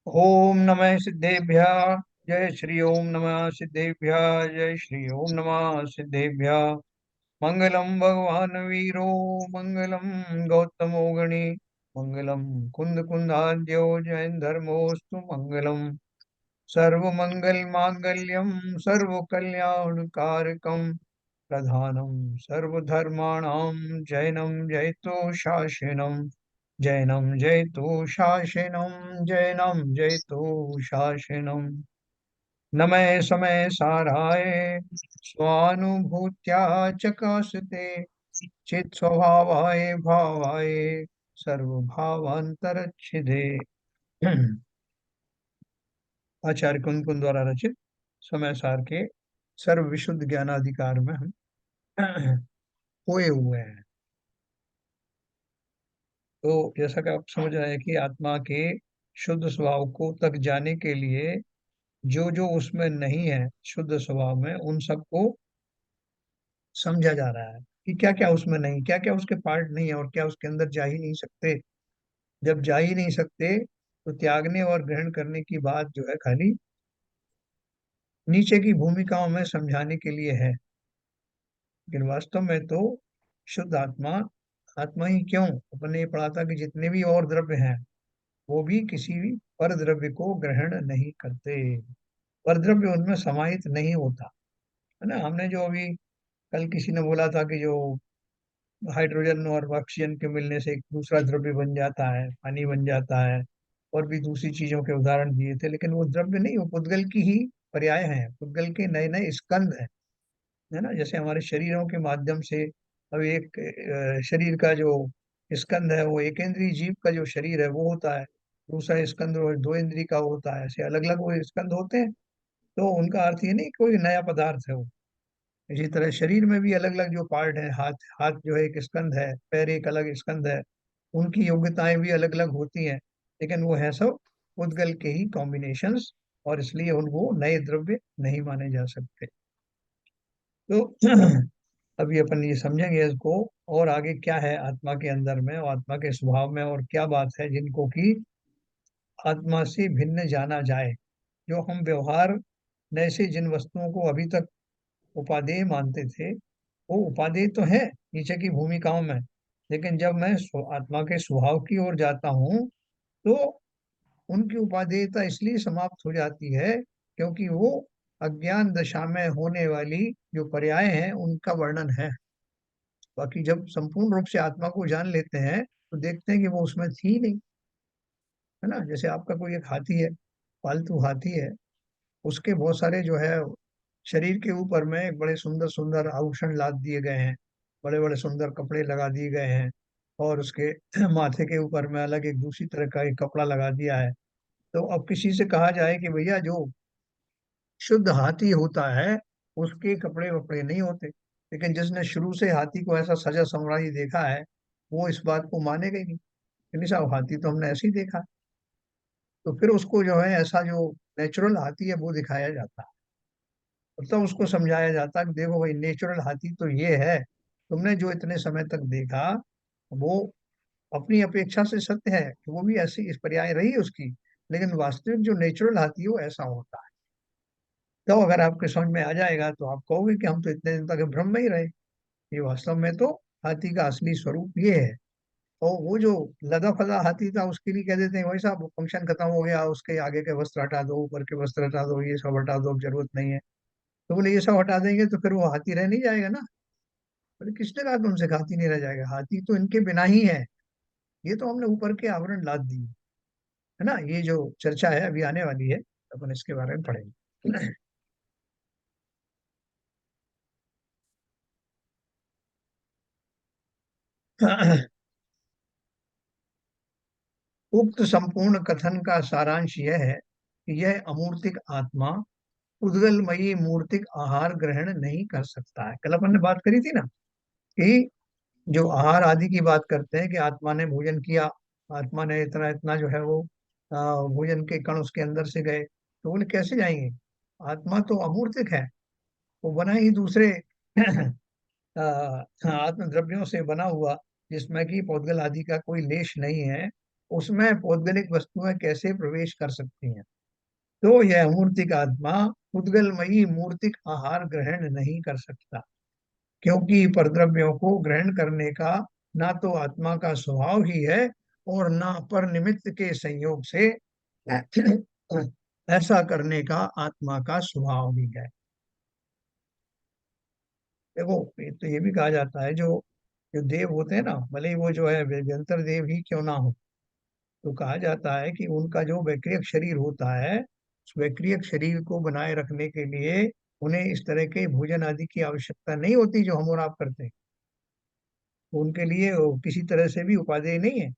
ओम नमः सिद्धेभ्यः। जय श्री ओम नमः सिद्धेभ्यः। जय श्री ओम नमः सिद्धेभ्यः। मंगलम भगवान वीरो मंगलम गौतमो गणि मंगलम कुंद कुंदाद्यो जैन धर्मोस्तु मंगलम सर्वमंगल मांगल्यम सर्व कल्याण कारकम प्रधानम सर्वधर्माणां जैनम जयतो शासनम जैनम जयतो शासनम जैनम जयतो शासनम नमः समय साराय स्वानुभूत्या चकाशते चित स्वभावाय भावाय सर्वभावांतरच्छिदे। आचार्य कुंद कुंद द्वारा रचित समय सार के सर्व विशुद्ध ज्ञानाधिकार में हम खोए हुए हैं। तो जैसा कि आप समझ रहे हैं कि आत्मा के शुद्ध स्वभाव को तक जाने के लिए जो जो उसमें नहीं है शुद्ध स्वभाव में, उन सबको समझा जा रहा है कि क्या क्या उसमें नहीं, क्या क्या उसके पार्ट नहीं है और क्या उसके अंदर जा ही नहीं सकते। जब जा ही नहीं सकते तो त्यागने और ग्रहण करने की बात जो है खाली नीचे की भूमिकाओं में समझाने के लिए है। लेकिन वास्तव में तो शुद्ध आत्मा आत्मा ही क्यों, अपन ने ये पढ़ा था कि जितने भी और द्रव्य हैं वो भी किसी भी पर द्रव्य को ग्रहण नहीं करते। पर द्रव्य उनमें समाहित नहीं होता है ना। हमने जो अभी कल किसी ने बोला था कि जो हाइड्रोजन और ऑक्सीजन के मिलने से एक दूसरा द्रव्य बन जाता है, पानी बन जाता है, और भी दूसरी चीजों के उदाहरण दिए थे, लेकिन वो द्रव्य नहीं, वो पुद्गल की ही पर्याय हैं, पुद्गल के नए नए स्कंद हैं। है ना, जैसे हमारे शरीरों के माध्यम से अब एक शरीर का जो स्कंद है वो एक इंद्रिय जीव का जो शरीर है वो होता है, दूसरा स्कंद वो दो इंद्रिय का होता है, ऐसे अलग अलग वो स्कंद होते हैं। तो उनका अर्थ ये नहीं कोई नया पदार्थ है वो। इसी तरह शरीर में भी अलग अलग जो पार्ट है, हाथ हाथ जो है एक स्कंद है, पैर एक अलग स्कंद है, उनकी योग्यताएं भी अलग अलग होती हैं, लेकिन वो है सब उद्गल के ही कॉम्बिनेशंस, और इसलिए उनको नए द्रव्य नहीं माने जा सकते। तो अभी अपन ये समझेंगे इसको, और आगे क्या है आत्मा के अंदर में और आत्मा के स्वभाव में, और क्या बात है जिनको कि आत्मा से भिन्न जाना जाए। जो हम व्यवहार में से जिन वस्तुओं को अभी तक उपादेय मानते थे, वो उपादेय तो है नीचे की भूमिकाओं में, लेकिन जब मैं आत्मा के स्वभाव की ओर जाता हूँ तो उनकी उपादेयता इसलिए समाप्त हो जाती है क्योंकि वो अज्ञान दशा में होने वाली जो पर्याय हैं उनका वर्णन है। बाकी जब संपूर्ण रूप से आत्मा को जान लेते हैं तो देखते हैं कि वो उसमें थी ही नहीं। है ना, जैसे आपका कोई एक हाथी है, पालतू हाथी है, उसके बहुत सारे जो है शरीर के ऊपर में एक बड़े सुंदर सुंदर आभूषण लाद दिए गए हैं, बड़े बड़े सुंदर कपड़े लगा दिए गए हैं, और उसके माथे के ऊपर में अलग एक दूसरी तरह का एक कपड़ा लगा दिया है। तो अब किसी से कहा जाए कि भैया जो शुद्ध हाथी होता है उसके कपड़े वपड़े नहीं होते, लेकिन जिसने शुरू से हाथी को ऐसा सजा संवरा ही देखा है वो इस बात को मानेगा ही नहीं कि नहीं साहब हाथी तो हमने ऐसे ही देखा। तो फिर उसको जो है ऐसा जो नेचुरल हाथी है वो दिखाया जाता है, तब उसको समझाया जाता है कि देखो भाई नेचुरल हाथी तो ये है, तुमने जो इतने समय तक देखा वो अपनी अपेक्षा से सत्य है कि वो भी ऐसी इस पर्याय रही उसकी, लेकिन वास्तविक जो नेचुरल हाथी है वो ऐसा होता है। तो अगर आपके समझ में आ जाएगा तो आप कहोगे कि हम तो इतने दिन तक भ्रम में ही रहे, ये वास्तव में तो हाथी का असली स्वरूप ये है। और वो जो लदा फदा हाथी था उसके लिए कह देते हैं भाई साहब फंक्शन खत्म हो गया, उसके आगे के वस्त्र हटा दो, ऊपर के वस्त्र हटा दो, ये सब हटा दो, अब जरूरत नहीं है। तो बोले ये सब हटा देंगे तो फिर वो हाथी रह नहीं जाएगा ना। बोले किसने कहा तुमसे हाथी नहीं रह जाएगा, हाथी तो इनके बिना ही है, ये तो हमने ऊपर के आवरण लाद दिए। है ना, ये जो चर्चा है अभी आने वाली है, अपन इसके बारे में पढ़ेंगे। उक्त संपूर्ण कथन का सारांश यह है कि यह अमूर्तिक आत्मा उद्गलमयी मूर्तिक आहार ग्रहण नहीं कर सकता है। कल अपन ने बात करी थी ना कि जो आहार आदि की बात करते हैं कि आत्मा ने भोजन किया, आत्मा ने इतना इतना जो है वो भोजन के कण उसके अंदर से गए, तो बोले कैसे जाएंगे, आत्मा तो अमूर्तिक है, वो बना ही दूसरे आत्म द्रव्यों से बना हुआ, जिसमें कि पौद्गल आदि का कोई लेश नहीं है, उसमें पौद्गलिक वस्तुएं कैसे प्रवेश कर सकती हैं? तो यह अमूर्तिक आत्मा उद्गलमयी मूर्तिक आहार ग्रहण नहीं कर सकता, क्योंकि परद्रव्यों को ग्रहण करने का ना तो आत्मा का स्वभाव ही है, और ना पर निमित्त के संयोग से ऐसा करने का आत्मा का स्वभाव भी है। देखो, तो ये भी कहा जाता है, जो जो देव होते हैं ना, भले ही वो जो है व्यंतर देव ही क्यों ना हो, तो कहा जाता है कि उनका जो वैक्रियक शरीर होता है, उस वैक्रियक शरीर को बनाए रखने के लिए उन्हें इस तरह के भोजन आदि की आवश्यकता नहीं होती जो हम और आप करते हैं। तो उनके लिए वो किसी तरह से भी उपादेय नहीं है।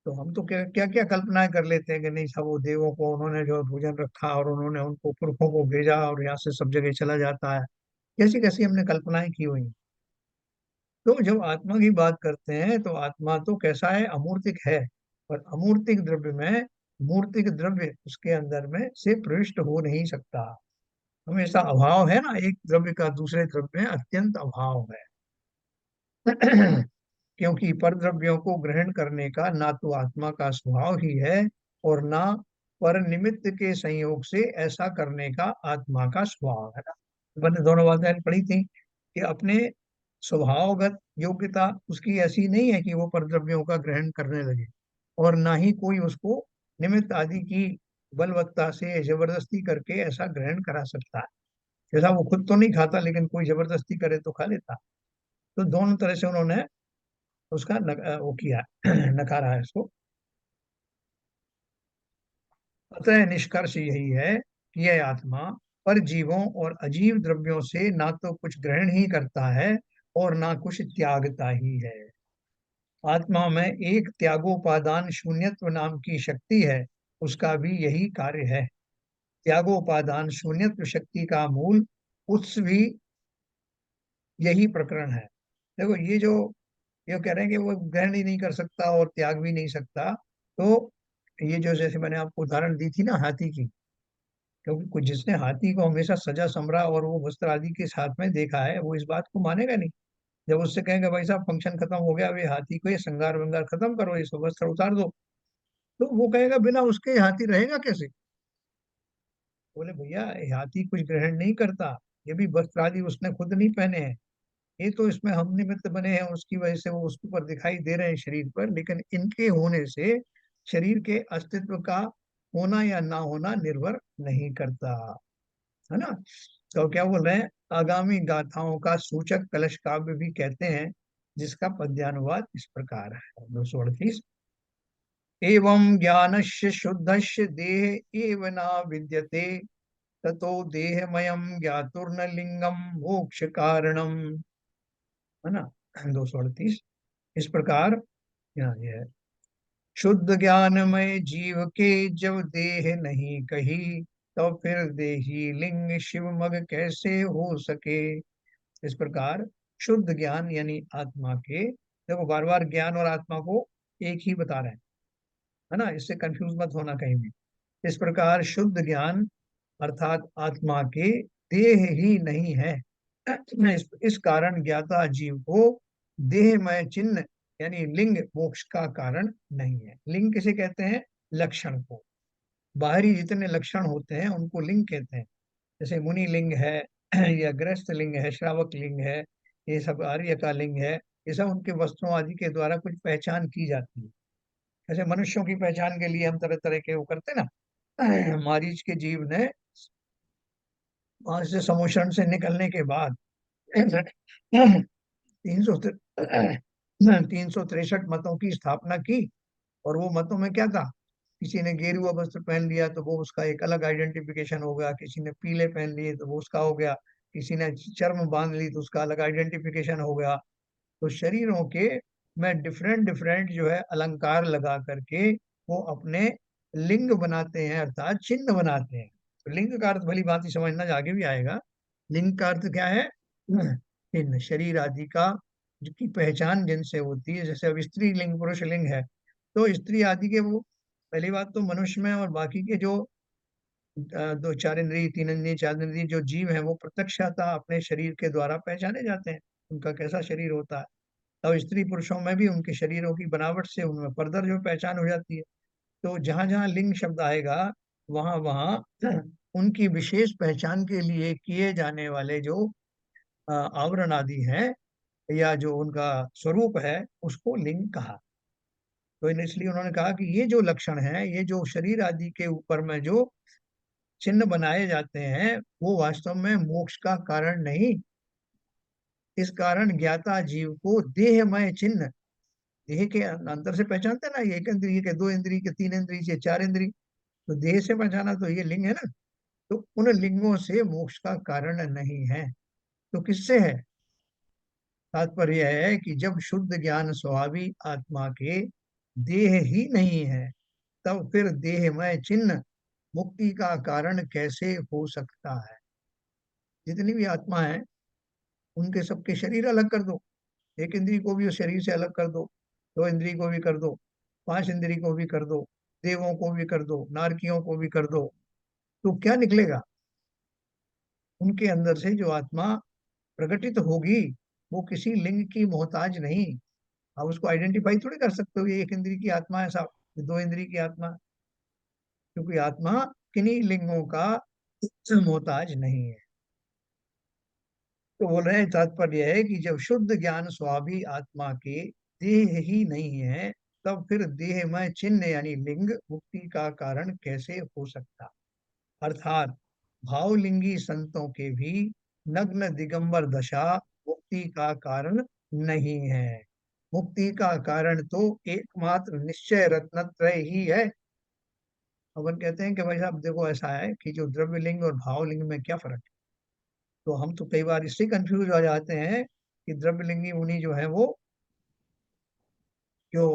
तो हम तो क्या क्या क्या कल्पनाएं कर लेते हैं कि नहीं सब वो देवों को उन्होंने जो भोजन रखा और उन्होंने उनको पुरखों को भेजा और यहाँ से सब जगह चला जाता है। कैसी कैसी हमने कल्पनाएं की हुई हैं। तो जब आत्मा की बात करते हैं तो आत्मा तो कैसा है, अमूर्तिक है। और अमूर्तिक द्रव्य में मूर्तिक द्रव्य उसके अंदर में से प्रविष्ट हो नहीं सकता। हमेशा अभाव है ना, एक द्रव्य का दूसरे द्रव्य में अत्यंत अभाव है। क्योंकि परद्रव्यों को ग्रहण करने का ना तो आत्मा का स्वभाव ही है, और ना पर निमित्त के संयोग से ऐसा करने का आत्मा का स्वभाव है ना। मैंने दोनों बातें पढ़ी थी कि अपने स्वभावगत योग्यता उसकी ऐसी नहीं है कि वो परद्रव्यों का ग्रहण करने लगे, और ना ही कोई उसको निमित्त आदि की बलवत्ता से जबरदस्ती करके ऐसा ग्रहण करा सकता है। जैसा वो खुद तो नहीं खाता, लेकिन कोई जबरदस्ती करे तो खा लेता। तो दोनों तरह से उन्होंने उसका वो किया नकारा है इसको। अतः निष्कर्ष यही है कि यह आत्मा पर जीवों और अजीव द्रव्यों से ना तो कुछ ग्रहण ही करता है और ना कुछ त्यागता ही है। आत्मा में एक त्यागोपादान शून्यत्व नाम की शक्ति है, उसका भी यही कार्य है। त्यागोपादान शून्यत्व शक्ति का मूल उत्स भी यही प्रकरण है। देखो, ये कह रहे हैं कि वो ग्रहण ही नहीं कर सकता और त्याग भी नहीं सकता। तो ये जो जैसे मैंने आपको उदाहरण दी थी ना हाथी की, क्योंकि कुछ जिसने हाथी को हमेशा सजा समरा और वो वस्त्र आदि के साथ में देखा है, वो इस बात को मानेगा नहीं। जब उससे कहेंगे भाई साहब फंक्शन खत्म हो गया, अभी हाथी को ये श्रृंगार विंगार खत्म करो, ये सब वस्त्र उतार दो, तो वो कहेगा बिना उसके ये हाथी रहेगा कैसे? बोले भैया, ये हाथी कुछ ग्रहण नहीं करता, ये भी वस्त्र आदि उसने खुद नहीं पहने हैं। ये तो इसमें हम निमित्त बने हैं, उसकी वजह से वो उसके ऊपर दिखाई दे रहे हैं शरीर पर, लेकिन इनके होने से शरीर के अस्तित्व का होना या ना होना निर्भर नहीं करता, है ना। तो क्या बोल रहे हैं, आगामी गाथाओं का सूचक कलश काव्य भी कहते हैं, जिसका पद्यानुवाद इस प्रकार है। 238। एवं ज्ञानस्य शुद्धस्य देह एव न विद्यते, ततो देहमयम ज्ञातुर्न लिंगम मोक्ष कारणम, है ना। 238। इस प्रकार यहाँ ये है, शुद्ध ज्ञानमय जीव के जब देह नहीं कही, तो फिर देही लिंग शिव मग कैसे हो सके। इस प्रकार शुद्ध ज्ञान यानी आत्मा के, देखो बार बार ज्ञान और आत्मा को एक ही बता रहे हैं, है ना, इससे कंफ्यूज मत होना कहीं भी। इस प्रकार शुद्ध ज्ञान अर्थात आत्मा के देह ही नहीं है। इस कारण ज्ञाता जीव को देहमय चिन्ह यानी लिंग मोक्ष का कारण नहीं है। लिंग किसे कहते हैं? लक्षण को। बाहरी जितने लक्षण होते हैं उनको लिंग कहते हैं। जैसे मुनि लिंग है या गृहस्थ लिंग है, श्रावक लिंग है, ये सब आर्य का लिंग है। ये सब उनके वस्त्रों आदि के द्वारा कुछ पहचान की जाती है। जैसे मनुष्यों की पहचान के लिए हम तरह तरह के वो करते हैं ना। मारीच के जीव ने वहां से समोषण से निकलने के बाद 363 मतों की स्थापना की। और वो मतों में क्या था, किसी ने गेरुआ वस्त्र पहन लिया तो वो उसका एक अलग आइडेंटिफिकेशन हो गया, किसी ने पीले पहन लिए तो वो उसका हो गया, किसी ने चर्म बांध ली तो उसका अलग आइडेंटिफिकेशन हो गया। तो शरीरों के में डिफरेंट डिफरेंट जो है अलंकार लगा करके वो अपने लिंग बनाते हैं, अर्थात चिन्ह बनाते हैं। तो लिंग का अर्थ भली भांति समझना, आगे भी आएगा। लिंग का अर्थ क्या है? चिन्ह, शरीर आदि का की पहचान जिनसे होती है। जैसे अब स्त्री लिंग पुरुष लिंग है, तो स्त्री आदि के वो, पहली बात तो मनुष्य में और बाकी के जो दो चार इंद्रिय तीन इंद्रिय चार इंद्रिय जो जीव हैं वो प्रत्यक्षतः अपने शरीर के द्वारा पहचाने जाते हैं, उनका कैसा शरीर होता है। तब स्त्री पुरुषों में भी उनके शरीरों की बनावट से उनमें फर्दर जो पहचान हो जाती है। तो जहां जहां लिंग शब्द आएगा वहां वहां उनकी विशेष पहचान के लिए किए जाने वाले जो आवरण आदि हैं या जो उनका स्वरूप है उसको लिंग कहा। तो इसलिए उन्होंने कहा कि ये जो लक्षण है, ये जो शरीर आदि के ऊपर में जो चिन्ह बनाए जाते हैं वो वास्तव में मोक्ष का कारण नहीं। इस कारण ज्ञाता जीव को देहमय चिन्ह, देह के अंतर से पहचानते हैं ना, ये एक इंद्रिय के, दो इंद्रिय के, तीन इंद्रिय से चार इंद्रिय, तो देह से पहचाना तो ये लिंग है ना। तो उन लिंगों से मोक्ष का कारण नहीं है। तो किससे है? तात्पर्य है कि जब शुद्ध ज्ञान स्वाभाविक आत्मा के देह ही नहीं है, तब फिर देहमय चिन्ह मुक्ति का कारण कैसे हो सकता है? जितनी भी आत्मा है उनके सबके शरीर अलग कर दो, एक इंद्री को भी उस शरीर से अलग कर दो, दो इंद्री को भी कर दो, पांच इंद्री को भी कर दो, देवों को भी कर दो, नारकियों को भी कर दो, तो क्या निकलेगा? उनके अंदर से जो आत्मा प्रकटित होगी वो किसी लिंग की मोहताज नहीं। आप उसको आइडेंटिफाई थोड़ी कर सकते हो ये एक इंद्री की आत्मा है साहब, ये दो इंद्री की आत्मा है, क्योंकि आत्मा किन्हीं लिंगों का मोहताज नहीं है। तो बोल रहे हैं तात्पर्य है कि जब शुद्ध ज्ञान स्वाभाविक आत्मा के देह ही नहीं है, तब फिर देहमय चिन्ह यानी लिंग मुक्ति का कारण कैसे हो सकता? अर्थात भावलिंगी संतों के भी नग्न दिगंबर दशा मुक्ति का कारण नहीं है। मुक्ति का कारण तो एकमात्र निश्चय रत्नत्रय ही है। अपन कहते हैं कि भाई साहब देखो ऐसा है कि जो द्रव्य लिंग और भावलिंग में क्या फर्क है। तो हम तो कई बार इससे कंफ्यूज हो जाते हैं कि द्रव्यलिंगी मुनि जो है वो जो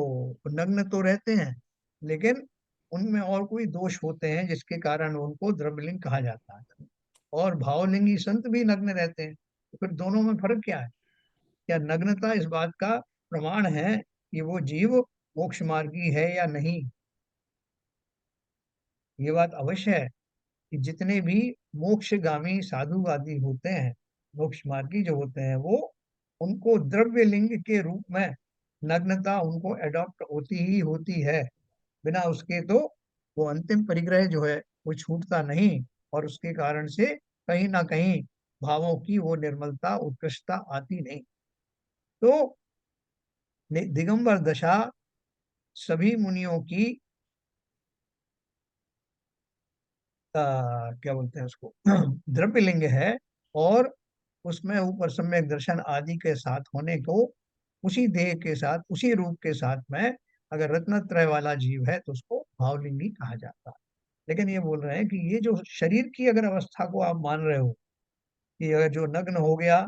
नग्न तो रहते हैं, लेकिन उनमें और कोई दोष होते हैं जिसके कारण उनको द्रव्यलिंग कहा जाता है, और भावलिंगी संत भी नग्न रहते हैं। तो फिर दोनों में फर्क क्या है? क्या नग्नता इस बात का प्रमाण है कि वो जीव मोक्ष मार्गी है या नहीं? ये बात अवश्य है कि जितने भी मोक्षगामी साधु आदि होते हैं, मोक्ष मार्गी जो होते हैं, वो उनको द्रव्य लिंग के रूप में नग्नता उनको एडॉप्ट होती ही होती है। बिना उसके तो वो अंतिम परिग्रह जो है वो छूटता नहीं, और उसके कारण से कहीं ना कहीं भावों की वो निर्मलता उत्कृष्टता आती नहीं। तो दिगंबर दशा सभी मुनियों की क्या बोलते हैं उसको द्रव्य लिंग है, और उसमें ऊपर सम्यक दर्शन आदि के साथ होने को उसी देह के साथ उसी रूप के साथ में अगर रत्नत्रय वाला जीव है तो उसको भावलिंगी कहा जाता है। लेकिन ये बोल रहे हैं कि ये जो शरीर की अगर अवस्था को आप मान रहे हो कि अगर जो नग्न हो गया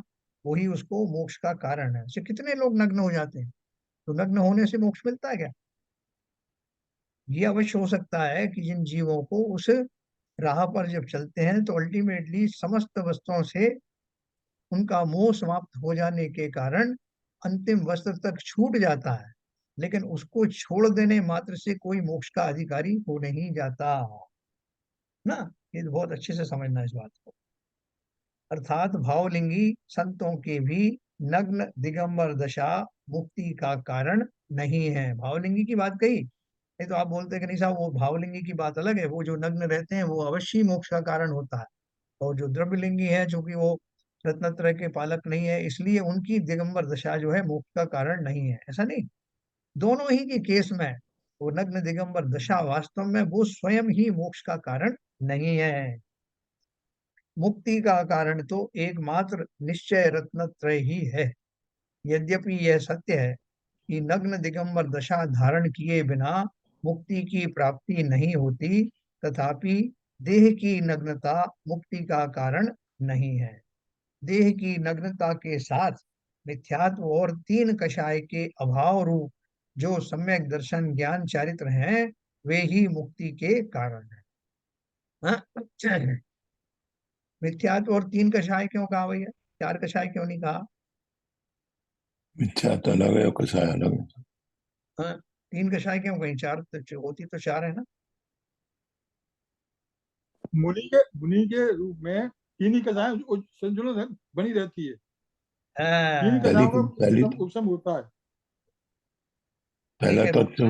वही उसको मोक्ष का कारण है, तो कितने लोग नग्न हो जाते हैं? तो नग्न होने से मोक्ष मिलता है क्या? ये अवश्य हो सकता है कि जिन जीवों को उस राह पर जब चलते हैं तो अल्टीमेटली समस्त वस्तुओं से उनका मोह समाप्त हो जाने के कारण अंतिम वस्त्र तक छूट जाता है, लेकिन उसको छोड़ देने मात्र से कोई मोक्ष का अधिकारी हो नहीं जाता ना। ये तो बहुत अच्छे से समझना इस बात को। अर्थात भावलिंगी संतों के भी नग्न दिगंबर दशा मुक्ति का कारण नहीं है। भावलिंगी की बात कही, नहीं तो आप बोलते हैं कि नहीं साहब वो भावलिंगी की बात अलग है, वो जो नग्न रहते हैं वो अवश्य ही मोक्ष का कारण होता है, और जो द्रव्यलिंगी है चूंकि वो रत्नत्रय के पालक नहीं है इसलिए उनकी दिगंबर दशा जो है मोक्ष का कारण नहीं है, ऐसा नहीं। दोनों ही के केस में वो नग्न दिगंबर दशा वास्तव में वो स्वयं ही मोक्ष का कारण नहीं है। मुक्ति का कारण तो एकमात्र निश्चय रत्नत्रय ही है। यद्यपि यह सत्य है कि नग्न दिगंबर दशा धारण किए बिना मुक्ति की प्राप्ति नहीं होती, तथापि देह की नग्नता मुक्ति का कारण नहीं है। देह की नग्नता के साथ मिथ्यात्व और तीन कषाय के अभाव रूप जो सम्यक दर्शन ज्ञान चारित्र हैं वे ही मुक्ति के कारण है। हाँ? मिथ्यात्व और तीन कषाय क्यों कहा भैया? चार कषाय क्यों नहीं कहा? मिथ्या तो अलग है और कसाय अलग है। हाँ, तीन कषाय क्यों कहीं? चार तो होती तो चार है ना। मुनि के रूप में तीन ही कथाएं संतुलन बनी रहती है। तीन हाँ, पहली कथाओं का पहली उपशम उपशम होता है। ठीक पहला है। तत्व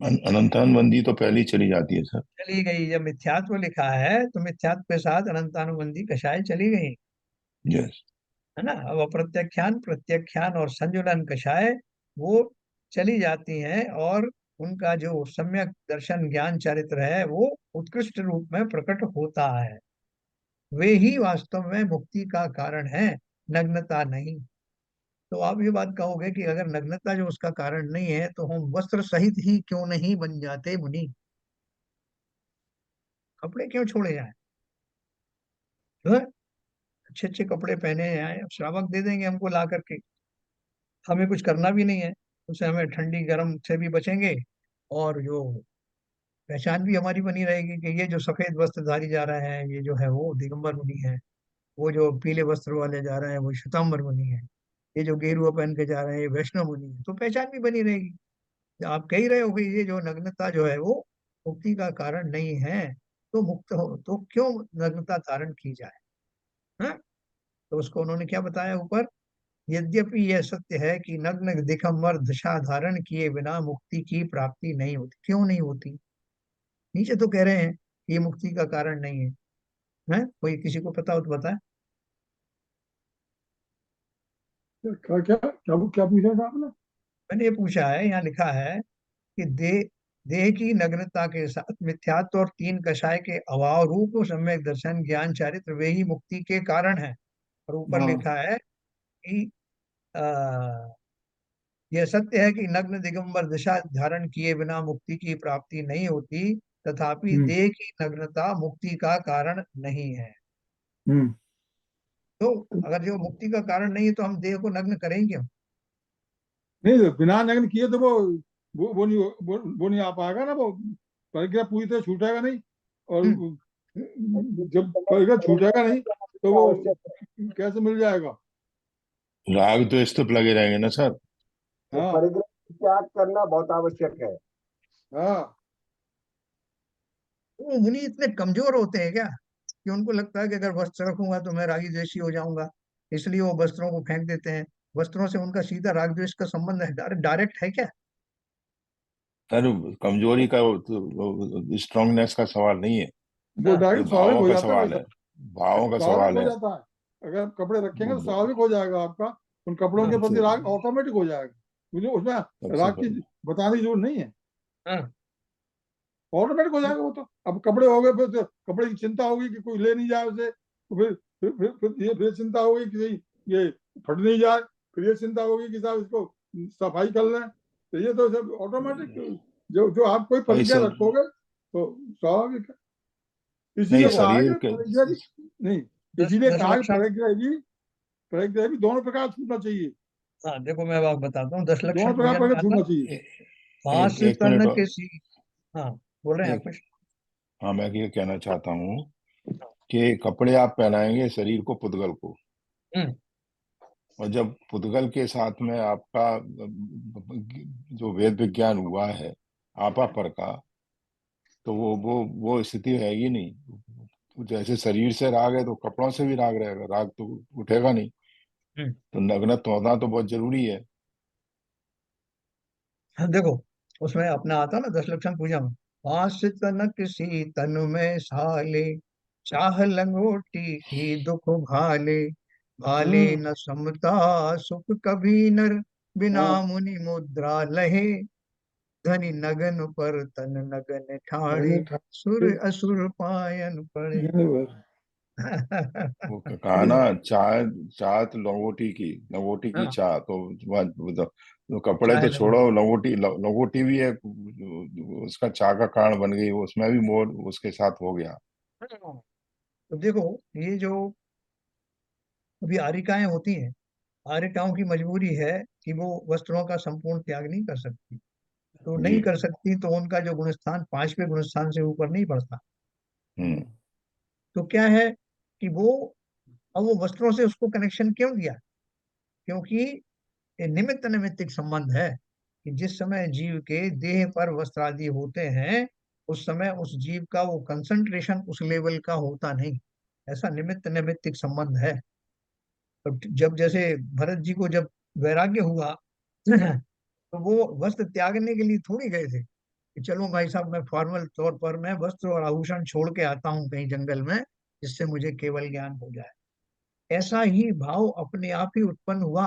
अनंतानुबंधी तो पहली चली जाती है सर। चली गई, जब मिथ्यात्व लिखा है तो मिथ्यात्व के साथ अनंतानुबंधी कषाय चली गई, यस। है ना। अब अप्रत्याख्यान, प्रत्याख्यान और संजुलन कषाय वो चली जाती हैं, और उनका जो सम्यक दर्शन ज्ञान चरित्र है वो उत्कृष्ट रूप में प्रकट होता है। वे ही वास्तव में मुक्ति का कारण है, नग्नता नहीं। तो आप ये बात कहोगे कि अगर नग्नता जो उसका कारण नहीं है तो हम वस्त्र सहित ही क्यों नहीं बन जाते मुनि, कपड़े क्यों छोड़े जाए, जो है अच्छे अच्छे कपड़े पहने आए, अब श्रावक दे देंगे हमको ला करके, हमें कुछ करना भी नहीं है, उससे हमें ठंडी गर्म से भी बचेंगे, और जो पहचान भी हमारी बनी रहेगी कि ये जो सफेद वस्त्र धारी जा रहा है ये जो है वो दिगंबर मुनि है, वो जो पीले वस्त्र वाले जा रहे हैं वो श्वेतांबर मुनि है, ये जो गेरुआ पहन के जा रहे हैं ये वैष्णव मुनि है, तो पहचान भी बनी रहेगी। आप कह ही रहे हो कि ये जो नग्नता जो है वो मुक्ति का कारण नहीं है, तो मुक्त हो तो क्यों नग्नता धारण की जाए, हाँ। तो उसको उन्होंने क्या बताया ऊपर, यद्यपि यह सत्य है कि नग्न दिगंबर दशा धारण किए बिना मुक्ति की प्राप्ति नहीं होती, क्यों नहीं होती, नीचे तो कह रहे हैं कि ये मुक्ति का कारण नहीं है, हैं? कोई किसी को पता हो तो बताए। क्या क्या क्या क्या पूछा था आपने? मैंने ये पूछा है, यहाँ लिखा है कि देह की नग्नता के साथ मिथ्यात्व और तीन कषाय के अभाव रूप सम्यक दर्शन ज्ञान चारित्र वे ही मुक्ति के कारण है। और ऊपर हाँ। लिखा है कि आ, यह सत्य है कि नग्न दिगंबर दशा धारण किए बिना मुक्ति की प्राप्ति नहीं होती, तथापि हम्म। देह की नग्नता मुक्ति का कारण नहीं है। हम्म। तो अगर जो मुक्ति का कारण नहीं है तो हम देह को नग्न करेंगे क्यों। नहीं तो बिना नग्न किए तो वो नहीं वो नहीं आ पाएगा ना वो, परिग्रह पूरी तरह छूटेगा नहीं। और हम्म। जब परिग्रह छूटेगा नहीं तो वो कैसे मिल जाएगा? राग द्वेष तो लगे रहेंगे ना सर। तो हाँ। परिग्रह त्याग करना बहुत आवश्यक है। हाँ। वो मुनि इतने कमजोर होते हैं क्या कि उनको लगता है कि अगर वस्त्र रखूंगा तो मैं रागी द्वेषी हो जाऊंगा, इसलिए वो वस्त्रों को फेंक देते हैं। वस्त्रों से उनका सीधा राग द्वेष का संबंध है, डायरेक्ट डायरेक्ट है क्या। सर कमजोरी का स्ट्रांगनेस का सवाल नहीं है, वो हाँ। ये डायरेक्ट स्वाभाविक भावों हो का जाता है भाई सवाल है। साहब। भावों का स्वाभाविक सवाल हो है। जाता है, अगर आप कपड़े रखेंगे वो तो स्वाभाविक हो जाएगा आपका, उन कपड़ों के हाँ। प्रति सबसे राग ऑटोमेटिक हो जाएगा। मुझे उसमें सबसे राग की पहले बताने की जरूरत नहीं है, हाँ। ऑटोमेटिक हो जाएगा वो तो। अब कपड़े हो गए फिर तो कपड़े की चिंता होगी कि कोई ले नहीं जाए उसे, तो फिर ये चिंता होगी कि नहीं ये फट नहीं जाए, फिर ये चिंता होगी कि साहब इसको सफाई कर लें। तो ये तो सब ऑटोमेटिक, जो जो आप कोई भाई प्रतिज्ञा सर, रखोगे तो स्वाभाविक है। नहीं इसीलिए देखो, कहा है शरीर कि के परिग्रह भी नहीं, दस इसीलिए दस कहा है कि लक्षण। परिग्रह भी दोनों प्रकार छूटना चाहिए। हाँ देखो, मैं अब आपको बताता हूँ, दस दोनों लक्षण प्रकार पूजन परिग्रह का था। छूटना चाहिए। पांच एक मिनट तन और। के सी। हाँ, बोल रहे हैं आप एक, कुछ। हाँ मैं ये कहना चाहता हूँ कि कपड़े आप पहनाएंगे शरीर को, पुद्गल को, हम्म। और जब पुद्गल के साथ में आपका जो वेद विज्ञान हुआ है आपा पर का, तो वो स्थिति रहेगी नहीं। तो जैसे शरीर से राग है तो कपड़ों से भी राग रहेगा, राग तो उठेगा नहीं। हम्म। तो नग्न तो होना तो बहुत जरूरी है। हाँ, देखो, उसमें अपना आता ना दस लक्षण पूजा में, पांच तनक सी तन में साले, चाह लंगोटी की दुख भाले, भाले हम्म। न समता सुख कभी नर, बिना हाँ। मुनि मुद्रा लहे, धनि नगन पर तन नगन ठाणे, मैंने सुर असुर पायन पड़े। वो कहा ना, चाह, चाह तो लंगोटी की हाँ, चाह तो तो कपड़े चाहे तो लंगोट। छोड़ो, लंगोटी भी एक उसका चाह का कारण बन गई, उसमें भी मोर उसके साथ हो गया। हाँ, तो देखो, ये जो अभी आरिकाएं होती हैं, आर्यताओं की मजबूरी है कि वो वस्त्रों का संपूर्ण त्याग नहीं कर सकती, तो जी। नहीं कर सकती तो उनका जो गुणस्थान पांचवें गुणस्थान से ऊपर नहीं बढ़ता। हम्म। तो क्या है कि वो, अब वो वस्त्रों से उसको कनेक्शन क्यों दिया, क्योंकि ये निमित्त निमित्तिक संबंध है, कि जिस समय जीव के देह पर वस्त्र आदि होते हैं उस समय उस जीव का वो कंसंट्रेशन उस लेवल का होता नहीं, ऐसा निमित्त निमित्तिक संबंध है। तो जब जैसे भरत जी को जब वैराग्य हुआ तो वो वस्त्र त्यागने के लिए थोड़ी गए थे कि चलो भाई साहब मैं फॉर्मल तौर पर मैं वस्त्र और आभूषण छोड़ के आता हूँ कहीं जंगल में, जिससे मुझे केवल ज्ञान हो जाए। ऐसा ही भाव अपने आप ही उत्पन्न हुआ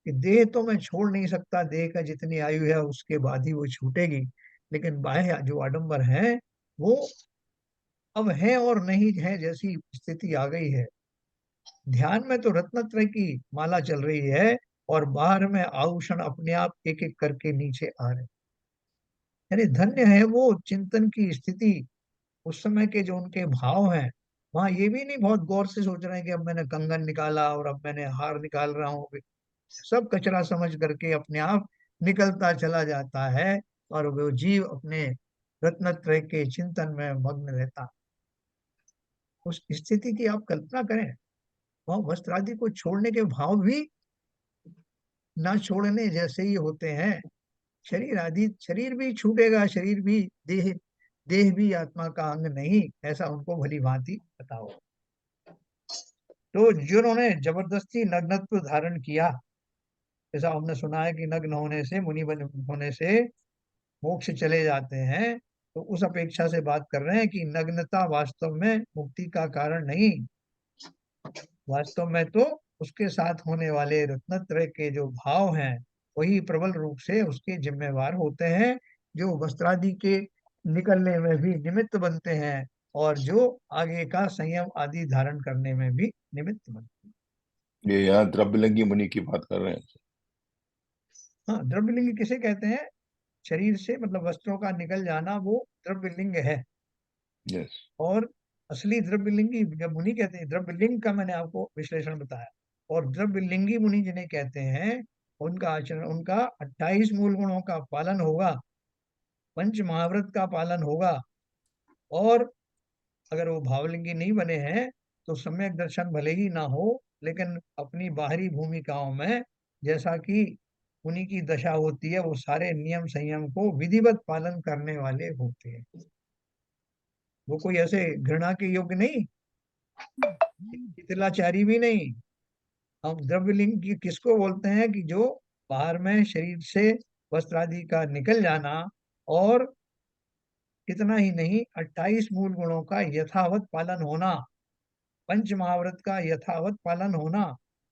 कि देह तो मैं छोड़ नहीं सकता, देह का जितनी आयु है उसके बाद ही वो छूटेगी, लेकिन बाह्य जो आडंबर है वो अब है और नहीं है जैसी स्थिति आ गई है। ध्यान में तो रत्नत्रय की माला चल रही है और बाहर में आभूषण अपने आप एक एक करके नीचे आ रहे हैं। यानी धन्य है वो चिंतन की स्थिति, उस समय के जो उनके भाव हैं। वहां ये भी नहीं बहुत गौर से सोच रहे हैं कि अब मैंने कंगन निकाला और अब मैंने हार निकाल रहा हूँ, सब कचरा समझ करके अपने आप निकलता चला जाता है और वो जीव अपने रत्नत्रय के चिंतन में मग्न रहता। उस स्थिति की आप कल्पना करें, वह वस्त्र आदि को छोड़ने के भाव भी ना छोड़ने जैसे ही होते हैं। शरीर आदि, शरीर भी छूटेगा, शरीर भी देह, देह भी आत्मा का अंग नहीं, ऐसा उनको भली भांति पता हो। तो जिन्होंने जबरदस्ती नग्नत्व धारण किया, जैसा हमने सुना है कि नग्न होने से, मुनि बन होने से मोक्ष चले जाते हैं, तो उस अपेक्षा से बात कर रहे हैं कि नग्नता वास्तव में मुक्ति का कारण नहीं, वास्तव में तो उसके साथ होने वाले रत्नत्रय के जो भाव हैं वही प्रबल रूप से उसके जिम्मेवार होते हैं, जो वस्त्रादि के निकलने में भी निमित्त बनते हैं और जो आगे का संयम आदि धारण करने में भी निमित्त बनते हैं। ये यहाँ द्रव्यलिंगी मुनि की बात कर रहे हैं। हाँ, द्रव्यलिंग किसे कहते हैं? शरीर से मतलब वस्त्रों का निकल जाना वो द्रव्यलिंग है। यस। और असली द्रव्यलिंगी जब मुनि कहते हैं, द्रव्यलिंग का मैंने आपको विश्लेषण बताया, और द्रव्यलिंगी मुनि जिन्हें कहते हैं उनका आचरण, उनका 28 मूल गुणों का पालन होगा, पंच महाव्रत का पालन होगा, और अगर वो भावलिंगी नहीं बने हैं तो सम्यक दर्शन भले ही ना हो, लेकिन अपनी बाहरी भूमिकाओं में जैसा कि उन्हीं की दशा होती है, वो सारे नियम संयम को विधिवत पालन करने वाले होते हैं। वो कोई ऐसे घृणा के योग्य नहीं, शिथिलाचारी भी नहीं। हम द्रव्यलिंग की किसको बोलते हैं कि जो बाहर में शरीर से वस्त्र आदि का निकल जाना, और इतना ही नहीं 28 मूल गुणों का यथावत पालन होना, पंच महाव्रत का यथावत पालन होना,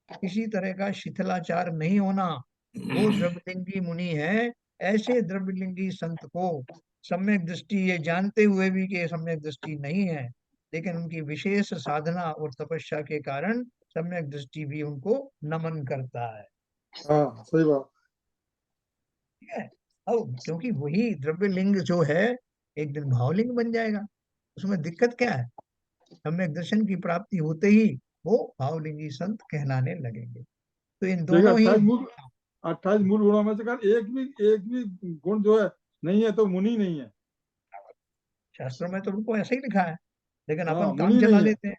किसी तरह का शिथिलाचार नहीं होना, वो द्रव्यलिंगी मुनि है। ऐसे द्रव्यलिंगी संत को सम्यक दृष्टि, ये जानते हुए भी कि ये सम्यक दृष्टि नहीं है, लेकिन उनकी विशेष साधना और तपस्या के कारण सम्यक दृष्टि भी उनको नमन करता है। हाँ सही बात। ठीक है। अब क्योंकि वही द्रव्यलिंग जो है एक दिन भावलिंग बन जाएगा, उसमें दिक्कत क्या है? सम्यक दर्शन की प्राप्ति होते ही वो भावलिंगी संत कहलाने लगेंगे। तो इन देखिए दोनों ही 28 मूल गुणों में से कर एक भी गुण जो है नहीं है तो मुनि नहीं है। शास्त्रों में तो उनको ऐसा ही लिखा है, लेकिन हाँ अपन काम मुनि चला नहीं है। लेते हैं।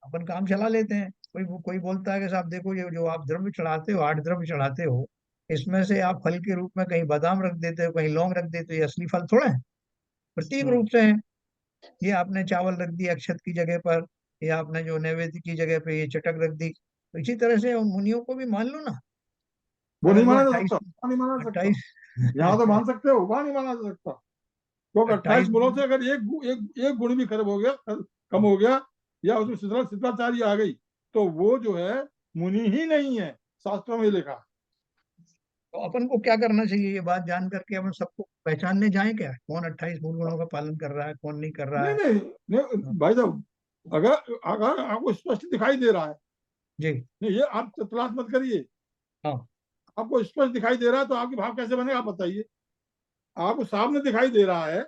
अपन काम चला लेते हैं, कोई बोलता है कि साहब देखो ये जो आप द्रव्य चढ़ाते हो, 8 द्रव्य चढ़ाते हो, इसमें से आप फल के रूप में कहीं बादाम रख देते हो, कहीं लौंग रख देते हो, ये असली फल थोड़ा है, प्रतीक रूप से है। ये आपने चावल रख दिया अक्षत की जगह पर, या आपने जो नैवेद्य की जगह पे ये चटक रख दी, तो इसी तरह से उन मुनियों को भी मान लो ना। वो अगर नहीं वो माना जा अट्ठाईस सकता, वहाँ नहीं माना जा सकता। अट्ठाईस यहाँ तो मान सकते हो, वहाँ नहीं माना जा सकता। क्योंकि 28 अट्ठाईस गुणों से अगर एक गुण भी खराब हो गया, कम हो गया, या उसमें शिष्टाचारी आ गई, तो वो जो है मुनि ही नहीं है, शास्त्रों में लिखा है। तो अपन को क्या करना चाहिए? ये बात जान करके अपन सबको पहचानने जाए क्या, कौन 28 मूल गुणों का पालन कर रहा है, कौन नहीं कर रहा नहीं है? नहीं नहीं भाई साहब, अगर अगर आपको स्पष्ट दिखाई दे रहा है, जी। नहीं ये आप तलाश मत करिए, हाँ। आपको स्पष्ट दिखाई दे रहा है तो आपके भाव कैसे बनेगा आप बताइए। आपको सामने दिखाई दे रहा है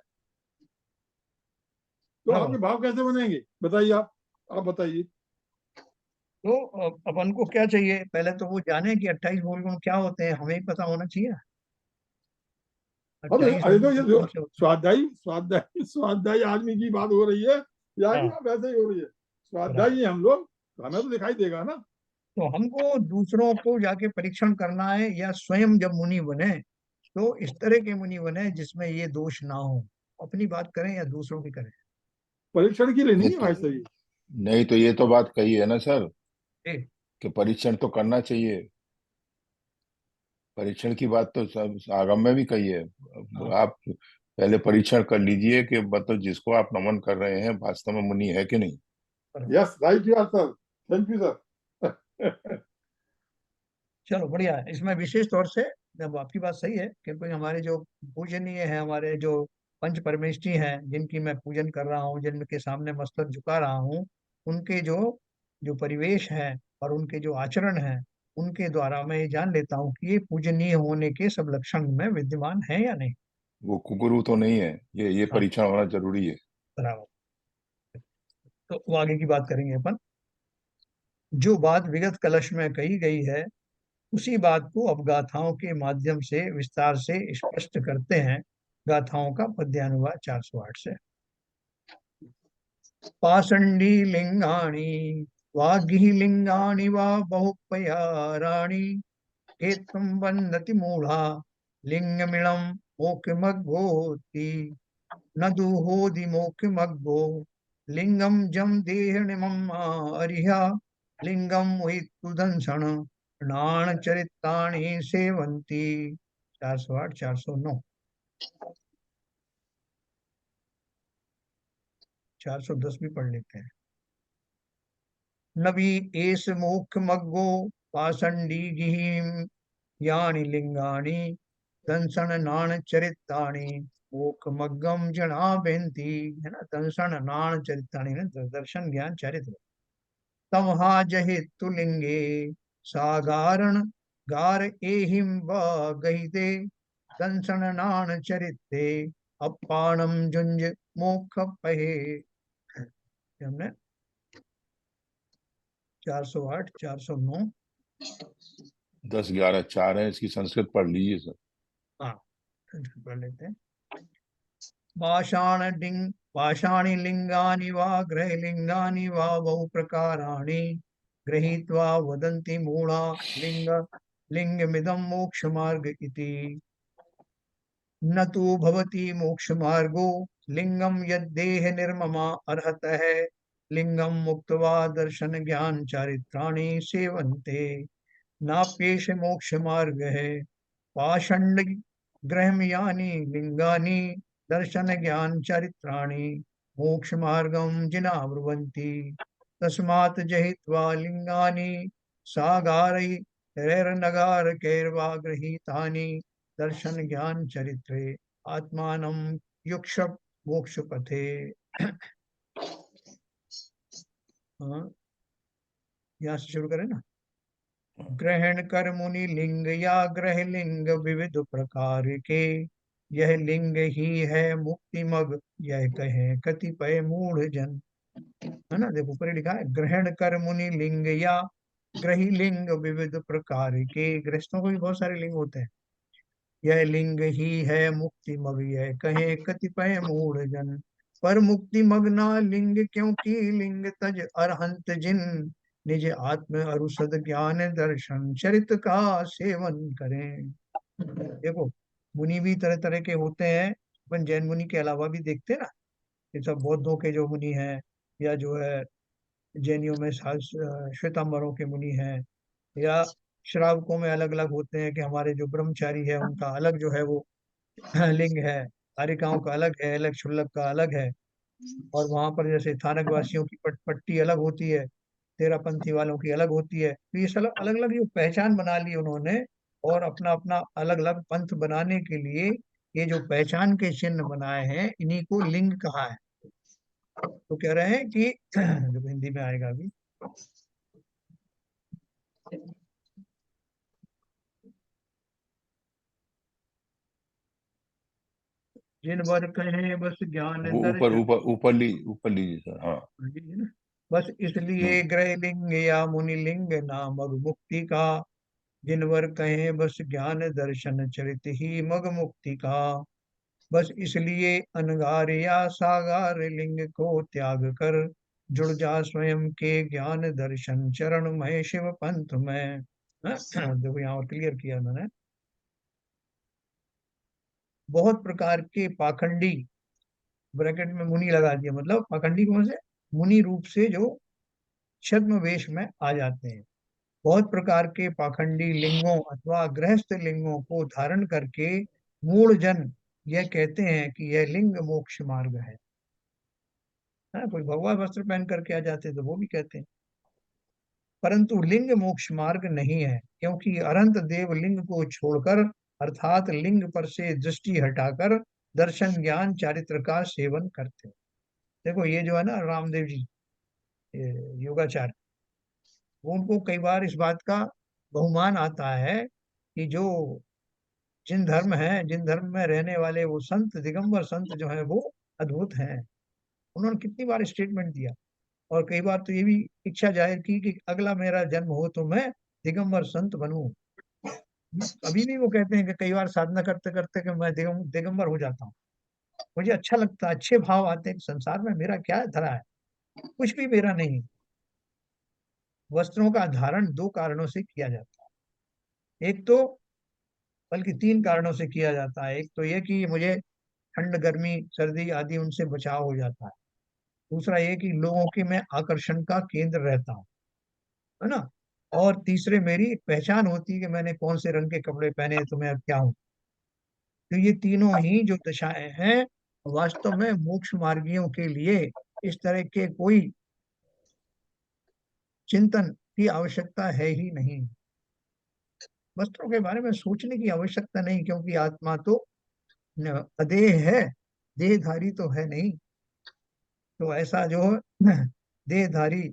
तो आपके बराबर। भाव कैसे बनेंगे बताइए। आप बताइए। तो अपन को क्या चाहिए? पहले तो वो जाने कि 28 मूल गुण क्या होते हैं, हमें ही पता होना चाहिए। अब 28 अरे मूल तो ये गुण जो कौन से होते स्वाध्यायी आदमी की बात हो रही है, या हैं? कि हाँ, आप ऐसे ही हो रही है, बराबर। स्वाध्यायी हम लोग, तो हमें तो दिखाई देगा ना। तो हमको दूसरों को जाके परीक्षण करना है, या स्वयं जब मुनि बने तो इस तरह के मुनि बने जिसमें ये दोष ना हो, अपनी बात करें या दूसरों की करें। परीक्षण के लिए नहीं नहीं है तो भाई सही। नहीं तो ये तो बात कही है ना सर, जी। कि परीक्षण तो करना चाहिए। परीक्षण की बात तो सब आगम में भी कही है। हाँ, आप पहले परीक्षण कर लीजिए कि मतलब जिसको आप नमन कर रहे हैं वास्तव में मुनि है कि नहीं। बराबर। Yes, right you are sir, thank you sir. चलो बढ़िया है। इसमें विशेष तौर से जब आपकी बात सही है, क्योंकि हमारे जो पूजनीय है, हमारे जो पंच परमेष्ठी हैं, जिनकी मैं पूजन कर रहा हूँ, जिनके सामने मस्तक झुका रहा हूँ, उनके जो जो परिवेश है और उनके जो आचरण है, उनके द्वारा मैं ये जान लेता हूँ कि ये पूजनीय होने के सब लक्षण में विद्यमान है या नहीं। वो कुकुरु तो नहीं है, ये हाँ, परीक्षण होना जरूरी है। बराबर। तो वो आगे की बात करेंगे अपन। जो बात विगत कलश में कही गई है, उसी बात को अब गाथाओं के माध्यम से विस्तार से स्पष्ट करते हैं। गाथाओं का पद्यानुवाद 408 से। पाषंडी लिंगाणि वाग्हि लिंगाणि वा बहुपयाराणि केत्वं वन्दति मूढ़ा लिंगमिळं मोक्षमग्गोति न दुहोदि मोक्षमग्गो लिंगम जम देहनिमम् अरिहा लिंगम उहितुदंसण नाण चरितानि सेवन्ति। 408 409। 410 भी पढ़ लेते हैं। नबी एस मोक्ष मग्गो पाषंडी गिहिम यानि लिंगानि दंसन नाण चरितानि मोक्ष मग्गम जना बेंती। है ना, दंसन नाण चरितानि ने दर्शन ज्ञान चरित्र। तमहा जहितु लिंगे सागारण गार एहिम व गहिते दंसन नाण चरिते अपाणम जुंज मोक्ष पहे। हमने 408 409। 10 11 4 है, इसकी संस्कृत पढ़ लीजिए सर। हाँ, पढ़ लेते हैं। पाषाणि लिंगानि वा ग्रहलिंगानि वा बहु प्रकाराणि गृहीत्वा वदन्ति मूढा लिंग लिंगमिदं मोक्षमार्ग इति। न तु भवति मोक्षमार्गो लिंगम यद्देह निर्ममा अर्हतः लिंगम मुक्त्वा दर्शन ज्ञान चारित्राणि सेवन्ते नाप्येष मोक्ष मार्ग है। पाषंड ग्रहम यानी लिंगानि दर्शन ज्ञान चरित्राणि मोक्ष मार्गम जिना ब्रुवन्ति तस्मात् जहित्वा लिंगानि सागारै रैर्नगार कैर्वा गृहीतानि दर्शन ज्ञान चरित्रे आत्मानं युक्ष मोक्ष पथे। हाँ, यहाँ से शुरू करें ना। ग्रहण कर मुनि लिंग या ग्रह लिंग विविध प्रकार के यह लिंग ही है मुक्ति मग यह कहे कतिपय मूढ़ जन। है ना, देखो ऊपर ही लिखा है ग्रहण कर मुनि लिंग या ग्रही लिंग विविध प्रकार के। गृहस्थों को भी बहुत सारे लिंग होते हैं। यह लिंग ही है मुक्ति मग यह कहे कतिपय मूढ़ जन। पर मुक्ति मग्ना लिंग क्योंकि लिंग तज अरहंत जिन निज आत्म अरुषद ज्ञान दर्शन चरित का सेवन करें। देखो, मुनि भी तरह तरह के होते हैं। अपन जैन मुनि के अलावा भी देखते हैं ना, ये सब बौद्धों के जो मुनि हैं, या जो है जैनियों में श्वेतांबरों के मुनि हैं, या श्रावकों में अलग अलग होते हैं कि हमारे जो ब्रह्मचारी है उनका अलग जो है वो लिंग है, कारिकाओं का अलग है, अलग क्षुल्लक का अलग है। और वहां पर जैसे थानक वासियों की पट्टी अलग होती है, तेरापंथी वालों की अलग होती है। तो ये सब अलग अलग जो पहचान बना ली उन्होंने, और अपना अपना अलग अलग पंथ बनाने के लिए ये जो पहचान के चिन्ह बनाए हैं, इन्हीं को लिंग कहा है। तो कह रहे हैं कि जो हिंदी में आएगा अभी, जिन वर कहे बस ज्ञान वो ऊपर दर्शन। ऊपर ऊपर लीजिए सर। हाँ। है ना? बस इसलिए हम्म। ग्रह लिंग या मुनि लिंग नाम मग मुक्ति का। जिनवर कहें बस ज्ञान दर्शन चरित ही मग मुक्ति का। बस इसलिए अनगार या सागार लिंग को त्याग कर जुड़ जा स्वयं के ज्ञान दर्शन चरण मय शिव पंथ में। देखो यहाँ और क्लियर किया मैंने। बहुत प्रकार के पाखंडी, ब्रैकेट में मुनि लगा दिया, मतलब पाखंडी कौन से, मुनि रूप से जो छद्म वेश में आ जाते हैं। बहुत प्रकार के पाखंडी लिंगों अथवा गृहस्थ लिंगों को धारण करके मूढ़ जन यह कहते हैं कि यह लिंग मोक्ष मार्ग है। हाँ, कोई भगवा वस्त्र पहन करके आ जाते हैं तो वो भी कहते हैं, परंतु लिंग मोक्ष मार्ग नहीं है, क्योंकि अनंत देव लिंग को छोड़कर अर्थात लिंग पर से दृष्टि हटाकर दर्शन ज्ञान चारित्र का सेवन करते हैं। देखो ये जो है ना रामदेव जी, ये योगाचार्य, वो उनको कई बार इस बात का बहुमान आता है कि जो जिन धर्म में रहने वाले वो संत दिगंबर संत जो है वो अद्भुत हैं। उन्होंने कितनी बार स्टेटमेंट दिया, और कई बार तो ये भी इच्छा जाहिर की कि अगला मेरा जन्म हो तो मैं दिगंबर संत बनूं। अभी भी वो कहते हैं कि कई बार साधना करते करते कि मैं दिगंबर हो जाता हूँ। मुझे अच्छा लगता है, अच्छे भाव आते हैं कि संसार में मेरा क्या धरा है, कुछ भी मेरा नहीं। वस्त्रों का धारण दो कारणों से किया जाता है, एक तो, बल्कि तीन कारणों से किया जाता है। एक तो ये कि मुझे ठंड गर्मी सर्दी आदि उनसे बचाव हो जाता है। दूसरा ये कि लोगों के मैं आकर्षण का केंद्र रहता हूँ, है ना। और तीसरे मेरी एक पहचान होती है कि मैंने कौन से रंग के कपड़े पहने हैं, तो मैं अब क्या हूँ। तो ये तीनों ही जो दशाएं हैं वास्तव में मोक्ष मार्गियों के लिए इस तरह के कोई चिंतन की आवश्यकता है ही नहीं। वस्त्रों के बारे में सोचने की आवश्यकता नहीं, क्योंकि आत्मा तो अदेह है, देहधारी तो है नहीं। तो ऐसा जो देहधारी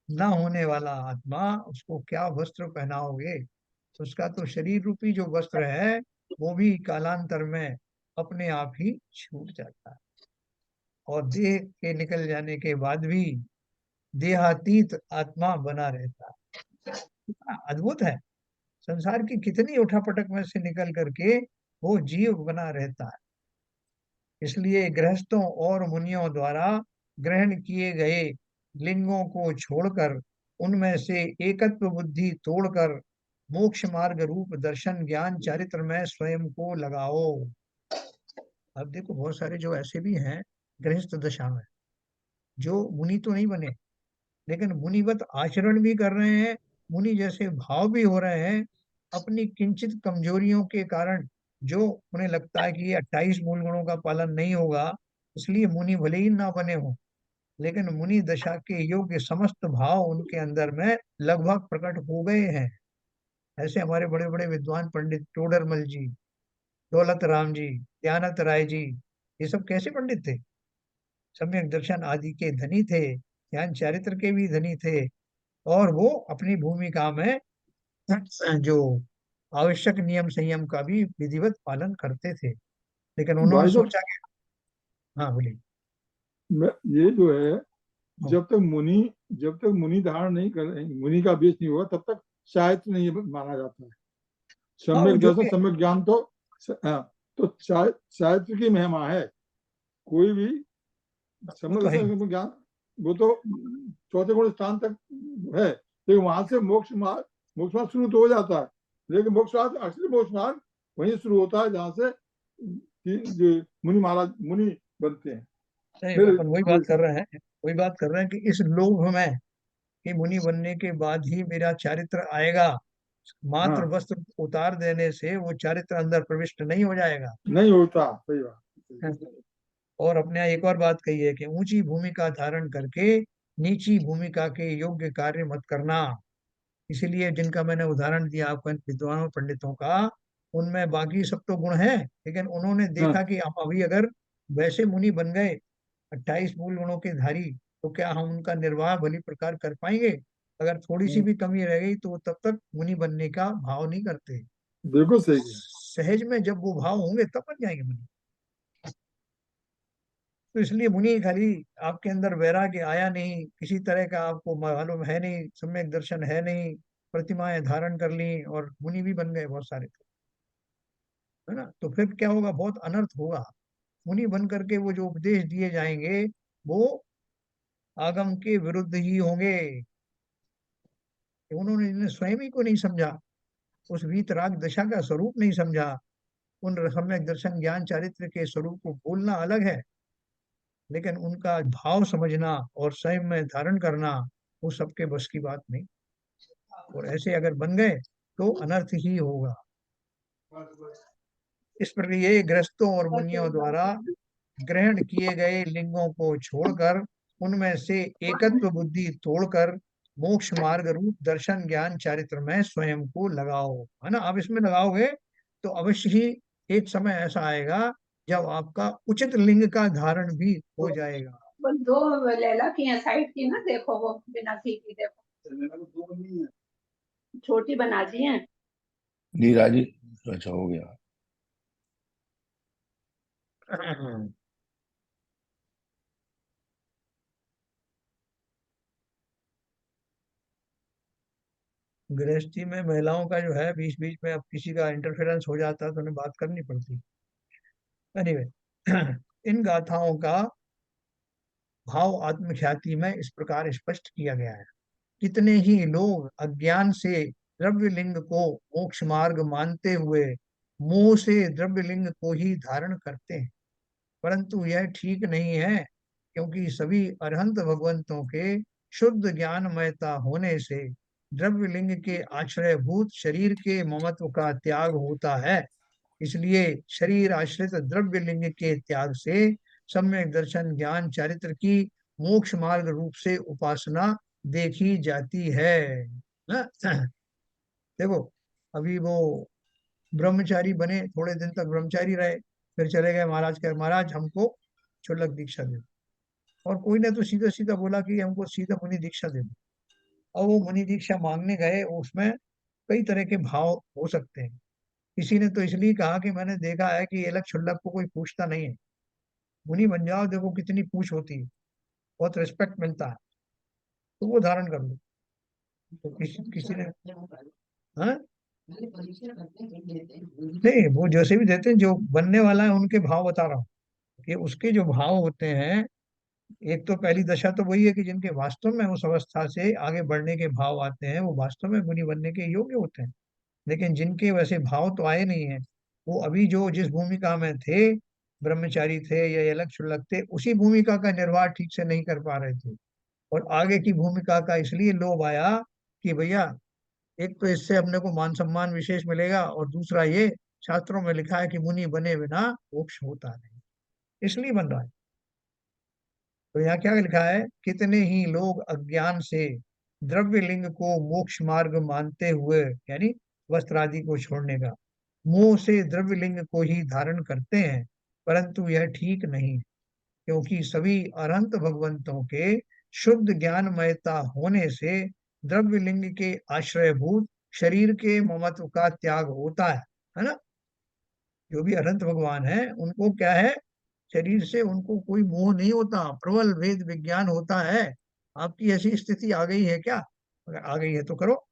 न होने वाला आत्मा, उसको क्या वस्त्र पहनाओगे। उसका तो शरीर रूपी जो वस्त्र है वो भी कालांतर में अपने आप ही छूट जाता है, और देह के निकल जाने के बाद भी देहातीत आत्मा बना रहता है। कितना अद्भुत है। संसार की कितनी उठापटक में से निकल करके वो जीव बना रहता है। इसलिए गृहस्थों और मुनियों द्वारा ग्रहण किए गए लिंगों को छोड़कर उनमें से एकत्व बुद्धि तोड़कर मोक्ष मार्ग रूप दर्शन ज्ञान चारित्र में स्वयं को लगाओ। अब देखो बहुत सारे जो ऐसे भी हैं गृहस्थ दशा में, जो मुनि तो नहीं बने लेकिन मुनिवत आचरण भी कर रहे हैं, मुनि जैसे भाव भी हो रहे हैं। अपनी किंचित कमजोरियों के कारण जो उन्हें लगता है कि ये 28 मूल गुणों का पालन नहीं होगा, इसलिए मुनि भले ही ना बने हों, लेकिन मुनि दशा के योग्य समस्त भाव उनके अंदर में लगभग प्रकट हो गए हैं। ऐसे हमारे बड़े बड़े विद्वान पंडित टोडरमल जी, दौलत राम जी, दयानंद राय जी, ये सब कैसे पंडित थे। सम्यक दर्शन आदि के धनी थे, ज्ञान चारित्र के भी धनी थे, और वो अपनी भूमिका में जो आवश्यक नियम संयम का भी विधिवत पालन करते थे। लेकिन उन्होंने भाई साहब, सोचा कि, हाँ बोलिए। ये जो है, हाँ जब तक मुनि धारण नहीं कर मुनि का बेच नहीं होगा तब तक शायद नहीं माना जाता है। हाँ, वो सम्यक जो दर्शन भी सम्यक ज्ञान तो हाँ, तो शायद की महिमा है। कोई भी वो सम्यक तो है दर्शन ही। सम्यक ज्ञान वो तो चौथे गुण स्थान तक है, लेकिन वहां से मोक्ष मार्ग शुरू तो हो जाता है। लेकिन मोक्ष मार्ग, असली मोक्ष मार्ग वहीं शुरू होता है जहाँ से जो मुनि महाराज मुनि बनते हैं। नहीं, मेरे अपन वही बात कर रहे हैं, वही बात कर रहे हैं कि इस लोभ में कि मुनि बनने के बाद ही मेरा चारित्र आएगा, मात्र हाँ, वस्त्र उतार देने से वो चारित्र अंदर प्रविष्ट नहीं हो जाएगा। नहीं होता, सही बात। और अपने यहाँ एक और बात कही है कि ऊंची भूमिका धारण करके नीची भूमिका के योग्य कार्य मत करना। इसीलिए जिनका मैंने उदाहरण दिया आपको इन विद्वानों पंडितों का, उनमें बाकी सब तो गुण हैं, लेकिन उन्होंने देखा हाँ, कि हम अभी अगर वैसे मुनि बन गए 28 मूल गुणों के धारी, तो क्या हम उनका निर्वाह भली प्रकार कर पाएंगे। अगर थोड़ी सी भी कमी रह गई तो वो तब तक मुनि बनने का भाव नहीं करते। बिल्कुल सही है। सहज में जब वो भाव होंगे तब बन जाएंगे मुनि। तो इसलिए मुनि खाली आपके अंदर वैराग्य आया नहीं, किसी तरह का आपको मालूम है नहीं, सम्यक दर्शन है नहीं, प्रतिमाएं धारण कर ली और मुनि भी बन गए बहुत सारे, है ना, तो फिर क्या होगा, बहुत अनर्थ होगा। मुनि बन करके वो जो उपदेश दिए जाएंगे वो आगम के विरुद्ध ही होंगे। कि उन्होंने इन्हें स्वयं ही को नहीं समझा, उस वीतराग दशा का स्वरूप नहीं समझा। उन सम्यक दर्शन ज्ञान चारित्र के स्वरूप को बोलना अलग है, लेकिन उनका भाव समझना और स्वयं में धारण करना वो सबके बस की बात नहीं। और ऐसे अगर बन गए तो अनर्थ ही होगा। इस प्रकार ये गृहस्थों और मुनियों द्वारा ग्रहण किए गए लिंगों को छोड़कर उनमें से एकत्व बुद्धि तोड़कर मोक्ष मार्ग रूप दर्शन ज्ञान चारित्र में स्वयं को लगाओ, है ना। आप इसमें लगाओगे तो अवश्य ही एक समय ऐसा आएगा जब आपका उचित लिंग का धारण भी हो जाएगा। वो दो लैला की हैं साइड की ना, देखो वो बिना घी की, देखो छोटी बना दी हैं। नीरा जी, अच्छा हो गया। गृहस्थी में महिलाओं का जो है बीच बीच में अब किसी का इंटरफेरेंस हो जाता है तो उन्हें बात करनी पड़ती है। एनीवे, इन गाथाओं का भाव आत्मख्याति में इस प्रकार स्पष्ट किया गया है। कितने ही लोग अज्ञान से द्रव्य लिंग को मोक्ष मार्ग मानते हुए मोह से द्रव्य लिंग को ही धारण करते हैं, परंतु यह ठीक नहीं है, क्योंकि सभी अरहंत भगवंतों के शुद्ध ज्ञानमयता होने से द्रव्य लिंग के आश्रयभूत शरीर के ममत्व का त्याग होता है। इसलिए शरीर आश्रित द्रव्य लिंग के त्याग से सम्यक दर्शन ज्ञान चारित्र की मोक्ष मार्ग रूप से उपासना देखी जाती है ना। देखो, अभी वो ब्रह्मचारी बने, थोड़े दिन तक ब्रह्मचारी रहे, फिर चले गए महाराज के, महाराज हमको क्षुल्लक दीक्षा दे दो। और कोई ने तो सीधा सीधा बोला कि हमको सीधा मुनि दीक्षा दे दो। और वो मुनि दीक्षा मांगने गए, उसमें कई तरह के भाव हो सकते हैं। किसी ने तो इसलिए कहा कि मैंने देखा है कि ये लग क्षुल्लक को कोई पूछता नहीं है, मुनि बन जाओ, देखो कितनी पूछ होती है, बहुत रिस्पेक्ट मिलता है, तो वो धारण कर लो। तो किसी किसी ने, हाँ नहीं, वो जैसे भी देते हैं, जो बनने वाला है उनके भाव बता रहा हूँ कि उसके जो भाव होते हैं। एक तो पहली दशा तो वही है कि जिनके वास्तव में उस अवस्था से आगे बढ़ने के भाव आते हैं वो वास्तव में मुनि बनने के योग्य होते हैं। लेकिन जिनके वैसे भाव तो आए नहीं है, वो अभी जो जिस भूमिका में थे, ब्रह्मचारी थे या अलग शुल्लक थे, उसी भूमिका का निर्वाह ठीक से नहीं कर पा रहे थे। और आगे की भूमिका का इसलिए लोभ आया कि भैया एक तो इससे अपने को मान सम्मान विशेष मिलेगा, और दूसरा ये शास्त्रों में लिखा है कि मुनि बने बिना मोक्ष होता नहीं, इसलिए बन रहा है। तो यहाँ क्या लिखा है, कितने ही लोग अज्ञान से द्रव्य लिंग को मोक्ष मार्ग मानते हुए, यानी वस्त्र आदि को छोड़ने का, मोह से द्रव्य लिंग को ही धारण करते हैं, परंतु यह ठीक नहीं, क्योंकि सभी अनंत भगवंतों के शुद्ध ज्ञानमयता होने से द्रव्य लिंग के आश्रयभूत शरीर के ममत्व का त्याग होता है ना। जो भी अनंत भगवान है उनको क्या है, शरीर से उनको कोई मोह नहीं होता, प्रबल वेद विज्ञान होता है। आपकी ऐसी स्थिति आ गई है क्या? अगर आ गई है तो करो।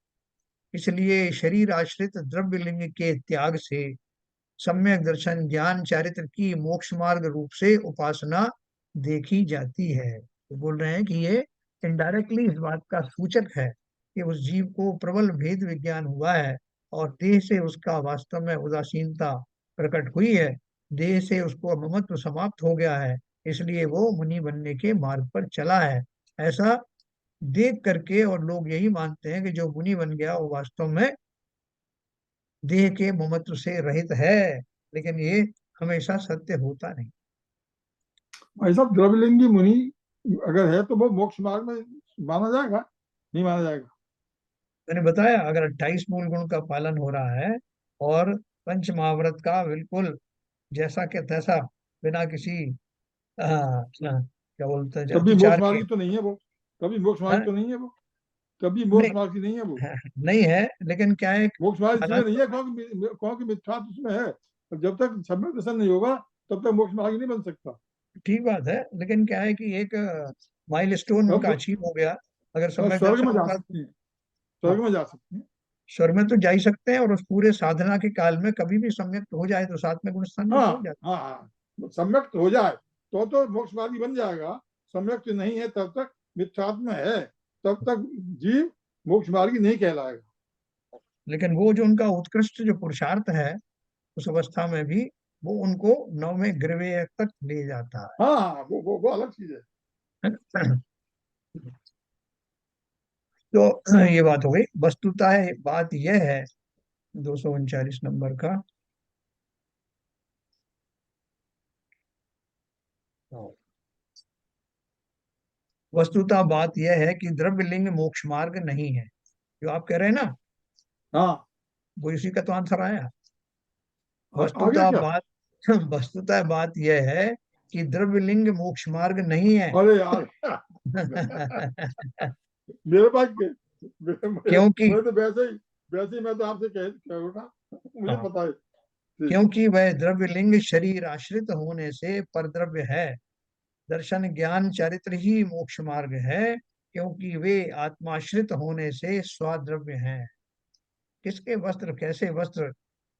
इसलिए शरीर आश्रित द्रव्य लिंग के त्याग से सम्यक दर्शन ज्ञान चारित्र की मोक्ष मार्ग रूप से उपासना देखी जाती है। तो बोल रहे हैं कि ये इनडायरेक्टली इस बात का सूचक है कि उस जीव को प्रबल भेद विज्ञान हुआ है और देह से उसका वास्तव में उदासीनता प्रकट हुई है, देह से उसको ममत्व समाप्त हो गया है, इसलिए वो मुनि बनने के मार्ग पर चला है। ऐसा देख करके और लोग यही मानते हैं कि जो मुनि बन गया वो वास्तव में देह के ममत्व से रहित है, लेकिन ये हमेशा सत्य होता नहीं। भाई साहब, द्रव्यलिंगी मुनि अगर है तो वो मोक्ष मार्ग में माना जाएगा, नहीं माना जाएगा? मैंने बताया, अगर 28 मूल गुण का पालन हो रहा है और पंच महाव्रत का बिल्कुल जैसा के तैसा, बिना किसी क्या बोलते हैं, कभी मोक्ष अतिचार के। मार्गी तो नहीं है वो, कभी मोक्ष मार्गी हाँ, तो नहीं है वो, कभी नहीं, मोक्ष मार्गी नहीं है वो। नहीं है, लेकिन क्या है, मोक्ष मार्ग इसलिए नहीं हालांकि है क्योंकि मिथ्यात्व उसमें है, और जब तक सम्यक दर्शन नहीं होगा तब तक मोक्ष मार्ग नहीं बन सकता। ठीक बात है, लेकिन क्या है कि एक माइलस्टोन उनका अब अचीव हो गया, अगर सम्यक स्वर्ग में दर्शन जा होगा तो। सकते हैं, हाँ, स्वर्ग में जा सकते हैं। स्वर्ग में तो जा ही सकते हैं, और उस पूरे साधना के काल में कभी भी सम्यक हो जाए तो साथ में गुण स्थान में हाँ पहुंच जाता हाँ हाँ, सम्यक हो जाए तो मोक्ष मार्गी बन जाएगा। सम्यक नहीं है तब तक, मिथ्यात्म है तब तक जीव मोक्ष मार्गी नहीं कहलाएगा। है। लेकिन वो जो उनका उत्कृष्ट जो पुरुषार्थ है, उस अवस्था में भी वो उनको नवमे ग्रह तक ले जाता हाँ हाँ, वो अलग चीज है। है। तो ये बात हो गई। वस्तुतः बात यह है, 239 नंबर का, वस्तुतः बात यह है कि द्रव्य लिंग मोक्ष मार्ग नहीं है। जो आप कह रहे हैं ना, हाँ, वो इसी का तो आंसर आया। आ गया वस्तुतः क्या? बात वस्तुतः बात यह है कि द्रव्य लिंग मोक्ष मार्ग नहीं है। अरे यार मेरे पास क्योंकि मैं तो वैसे ही मैं तो आपसे कह उठा, मुझे हाँ, पता है। ठीक। क्योंकि वह द्रव्य लिंग शरीर आश्रित होने से परद्रव्य है। दर्शन ज्ञान चारित्र ही मोक्ष मार्ग है, क्योंकि वे आत्माश्रित होने से स्वाद्रव्य हैं। किसके वस्त्र, कैसे वस्त्र?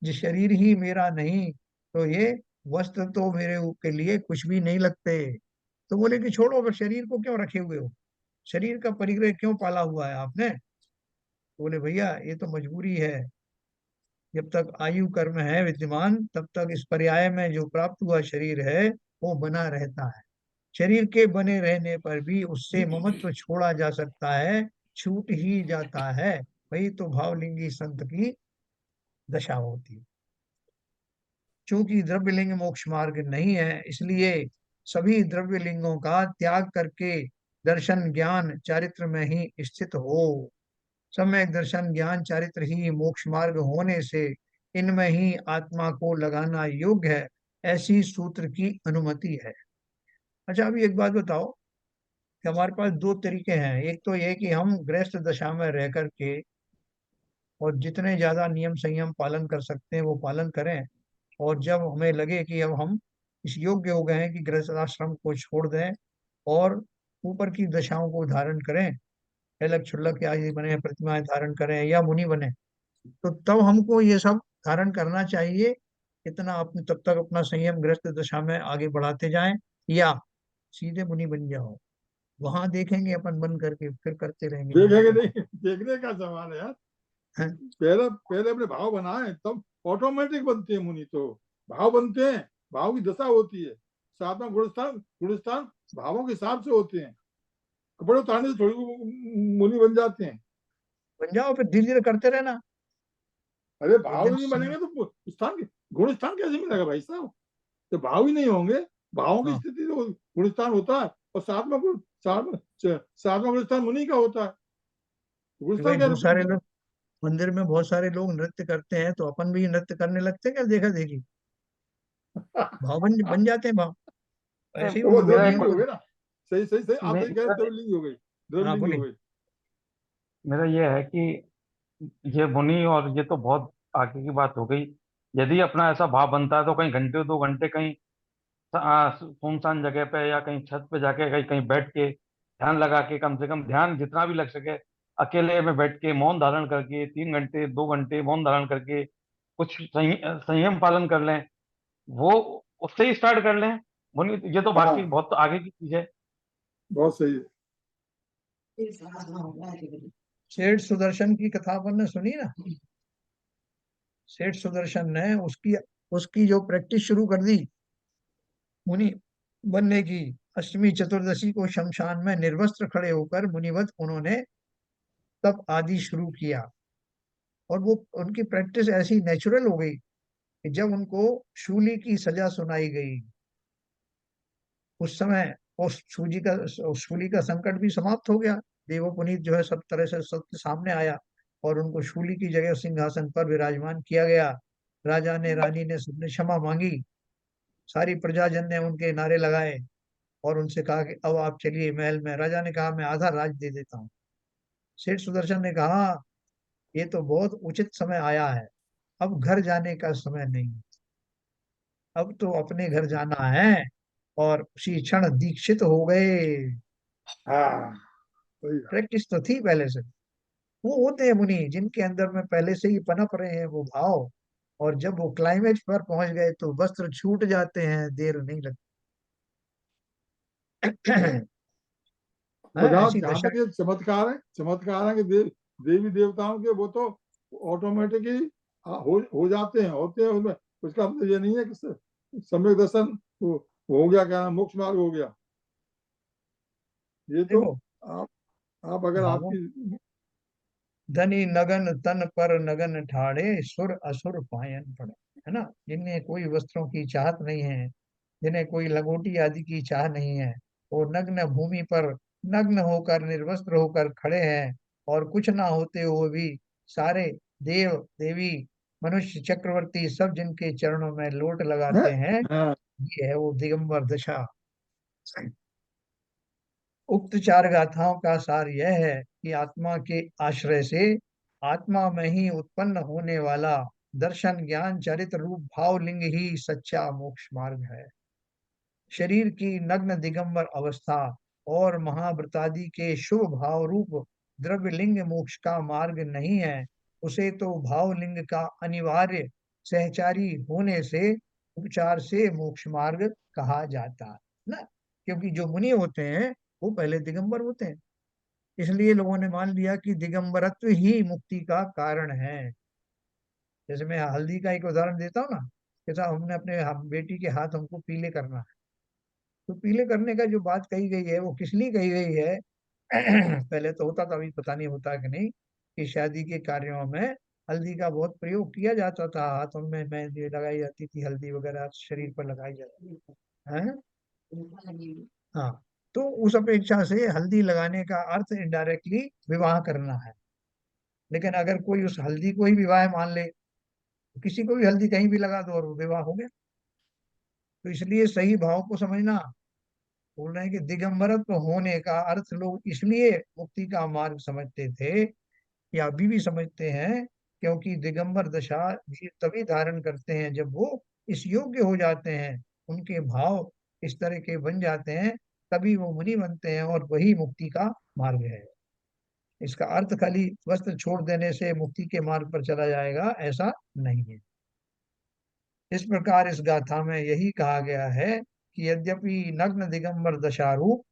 जिस शरीर ही मेरा नहीं, तो ये वस्त्र तो मेरे के लिए कुछ भी नहीं लगते। तो बोले कि छोड़ो, फिर शरीर को क्यों रखे हुए हो, शरीर का परिग्रह क्यों पाला हुआ है आपने? तो बोले भैया ये तो मजबूरी है। जब तक आयु कर्म है विद्यमान, तब तक इस पर्याय में जो प्राप्त हुआ शरीर है वो बना रहता है। शरीर के बने रहने पर भी उससे ममत्व छोड़ा जा सकता है, छूट ही जाता है। वही तो भावलिंगी संत की दशा होती है। चूंकि द्रव्य लिंग मोक्ष मार्ग नहीं है, इसलिए सभी द्रव्य लिंगों का त्याग करके दर्शन ज्ञान चारित्र में ही स्थित हो। सम्यक दर्शन ज्ञान चारित्र ही मोक्ष मार्ग होने से इनमें ही आत्मा को लगाना योग्य है, ऐसी सूत्र की अनुमति है। अच्छा, अभी एक बात बताओ कि हमारे पास दो तरीके हैं। एक तो ये कि हम गृहस्थ दशा में रह करके और जितने ज्यादा नियम संयम पालन कर सकते हैं वो पालन करें, और जब हमें लगे कि अब हम इस योग्य हो गए हैं कि गृहस्थाश्रम को छोड़ दें और ऊपर की दशाओं को धारण करें, अलग क्षुल्लक आदि बने, प्रतिमाएं धारण करें या मुनि बने, तो तब हमको ये सब धारण करना चाहिए। इतना अपने तब तक अपना संयम गृहस्थ दशा में आगे बढ़ाते जाएं, या सीधे मुनि बन जाओ, वहां देखेंगे अपन बन करके फिर करते रहेंगे मुनि देखेंगे का। नहीं, देखने का सवाल है यार। हैं? पहले पहले अपने भाव बनाए, तब ऑटोमेटिक बनते हैं मुनि तो। भाव बनते हैं, भाव की दशा होती है। सातवां गुणस्थान, गुणस्थान भावों के हिसाब से होते हैं। कपड़े उतारने से थोड़ी मुनि बन जाते हैं। बन जाओ, फिर धीरे धीरे करते रहना। अरे एक भाव दिन ही नहीं बनेंगे तो स्थान, गुण स्थान कैसे मिलेगा भाई साहब? तो भाव ही नहीं होंगे, भावों की हाँ, स्थिति तो गुण स्थान होता है। और सातवां गुण स्थान मुनि का होता है। गुण कि भाई स्थान कैसे बहुत सारे लोग मंदिर में, बहुत सारे लोग नृत्य करते हैं, तो अपन भी नृत्य करने लगते हैं क्या देखा देखी? भाव बन जाते हैं भाव। ऐसे ही तो वो वो मेरा द्रव्यलिंग हो नियम। गए ना। सही सही सही, आप सही कह रहे, मेरा द्रव्यलिंग हो गई, हाँ द्रव्यलिंग हो बोलिए। गई। मेरा ये है कि ये मुनि और ये तो बहुत आगे की बात हो गई। यदि अपना ऐसा भाव बनता है तो कहीं घंटे 2 घंटे कहीं सुनसान जगह पे या कहीं छत पे जाके कहीं कहीं बैठ के ध्यान लगा के, कम से कम ध्यान जितना भी लग सके, अकेले में बैठ के मौन धारण करके 3 घंटे 2 घंटे मौन धारण करके कुछ संयम पालन कर लें, वो उससे ही स्टार्ट कर लें। मुनि ये तो बाकी हाँ, बहुत आगे की चीज है। बहुत सही है। सेठ सुदर्शन की कथा अपन ने सुनी ना। सेठ सुदर्शन ने उसकी उसकी जो प्रैक्टिस शुरू कर दी मुनि बनने की, अष्टमी चतुर्दशी को शमशान में निर्वस्त्र खड़े होकर मुनिवत उन्होंने तप आदि शुरू किया। और वो उनकी प्रैक्टिस ऐसी नेचुरल हो गई कि जब उनको शूली की सजा सुनाई गई, उस समय उस शूली का संकट भी समाप्त हो गया। देवोपुनीत जो है सब तरह से सत्य सामने आया, और उनको शूली की जगह सिंहासन पर विराजमान किया गया। राजा ने, रानी ने, सबने क्षमा मांगी। सारी प्रजाजन ने उनके नारे लगाए और उनसे कहा कि अब आप चलिए महल में। राजा ने कहा मैं आधा राज दे देता हूँ। सेठ सुदर्शन ने कहा ये तो बहुत उचित समय आया है, अब घर जाने का समय नहीं, अब तो अपने घर जाना है। और उसी क्षण दीक्षित हो गए। हाँ, सही बात। प्रैक्टिस तो थी पहले से। वो होते हैं मुनि जिनके अंदर में पहले से ही पनप रहे हैं वो भाव, और जब वो क्लाइमेक्स पर पहुंच गए तो वस्त्र छूट जाते हैं, देर नहीं लगती। और हाँ, जहाँ ऐसी जहाँ दशा। तक ये चमत्कार है कि देवी देवताओं के वो तो ऑटोमेटिक ही हो जाते हैं, होते हैं उसमें। उसका मतलब ये नहीं है कि सम्यक दर्शन हो गया, क्या नाम, मोक्ष मार्ग हो गया। ये तो देखो आप अगर भावों आपकी धनी नगन तन पर नगन ठाड़े, सुर असुर पायन पड़े। है ना, जिन्हें कोई वस्त्रों की चाहत नहीं है, जिन्हें कोई लंगोटी आदि की चाह नहीं है, वो नग्न भूमि पर नग्न होकर निर्वस्त्र होकर खड़े हैं, और कुछ ना होते हुए भी सारे देव देवी मनुष्य चक्रवर्ती सब जिनके चरणों में लोट लगाते हैं, हाँ, ये है वो दिगंबर दशा। उक्त चार गाथाओं का सार यह है कि आत्मा के आश्रय से आत्मा में ही उत्पन्न होने वाला दर्शन ज्ञान चरित्र रूप भावलिंग ही सच्चा मोक्ष मार्ग है। शरीर की नग्न दिगंबर अवस्था और महाव्रतादि के शुभ भाव रूप द्रव्य लिंग मोक्ष का मार्ग नहीं है, उसे तो भावलिंग का अनिवार्य सहचारी होने से उपचार से मोक्ष मार्ग कहा जाता है ना। क्योंकि जो मुनि होते हैं वो पहले दिगंबर होते हैं, इसलिए लोगों ने मान लिया कि दिगंबरत्व ही मुक्ति का कारण है। जैसे मैं हल्दी का एक उदाहरण देता हूँ ना, कि साहब हमने अपने बेटी के हाथ हमको पीले करना है, तो पीले करने का जो बात कही गई है वो किस लिए कही गई है? पहले तो होता था, अभी पता नहीं होता कि नहीं, कि शादी के कार्यों में हल्दी का बहुत प्रयोग किया जाता था, हाथों में मेहंदी लगाई जाती थी, हल्दी वगैरह शरीर पर लगाई जाती थी। हैं? हाँ, तो उस अपेक्षा से हल्दी लगाने का अर्थ इनडायरेक्टली विवाह करना है। लेकिन अगर कोई उस हल्दी को ही विवाह मान ले, तो किसी को भी हल्दी कहीं भी लगा दो और वो विवाह हो गया। तो इसलिए सही भाव को समझना। बोल रहे हैं कि दिगंबरत्व होने का अर्थ लोग इसलिए मुक्ति का मार्ग समझते थे, या अभी भी समझते हैं, क्योंकि दिगंबर दशा जीव तभी धारण करते हैं जब वो इस योग्य हो जाते हैं, उनके भाव इस तरह के बन जाते हैं, तभी वो मुनि बनते हैं, और वही मुक्ति का मार्ग है। इसका अर्थ खाली वस्त्र छोड़ देने से मुक्ति के मार्ग पर चला जाएगा, ऐसा नहीं है। इस प्रकार इस गाथा में यही कहा गया है कि यद्यपि नग्न दिगंबर दशारूप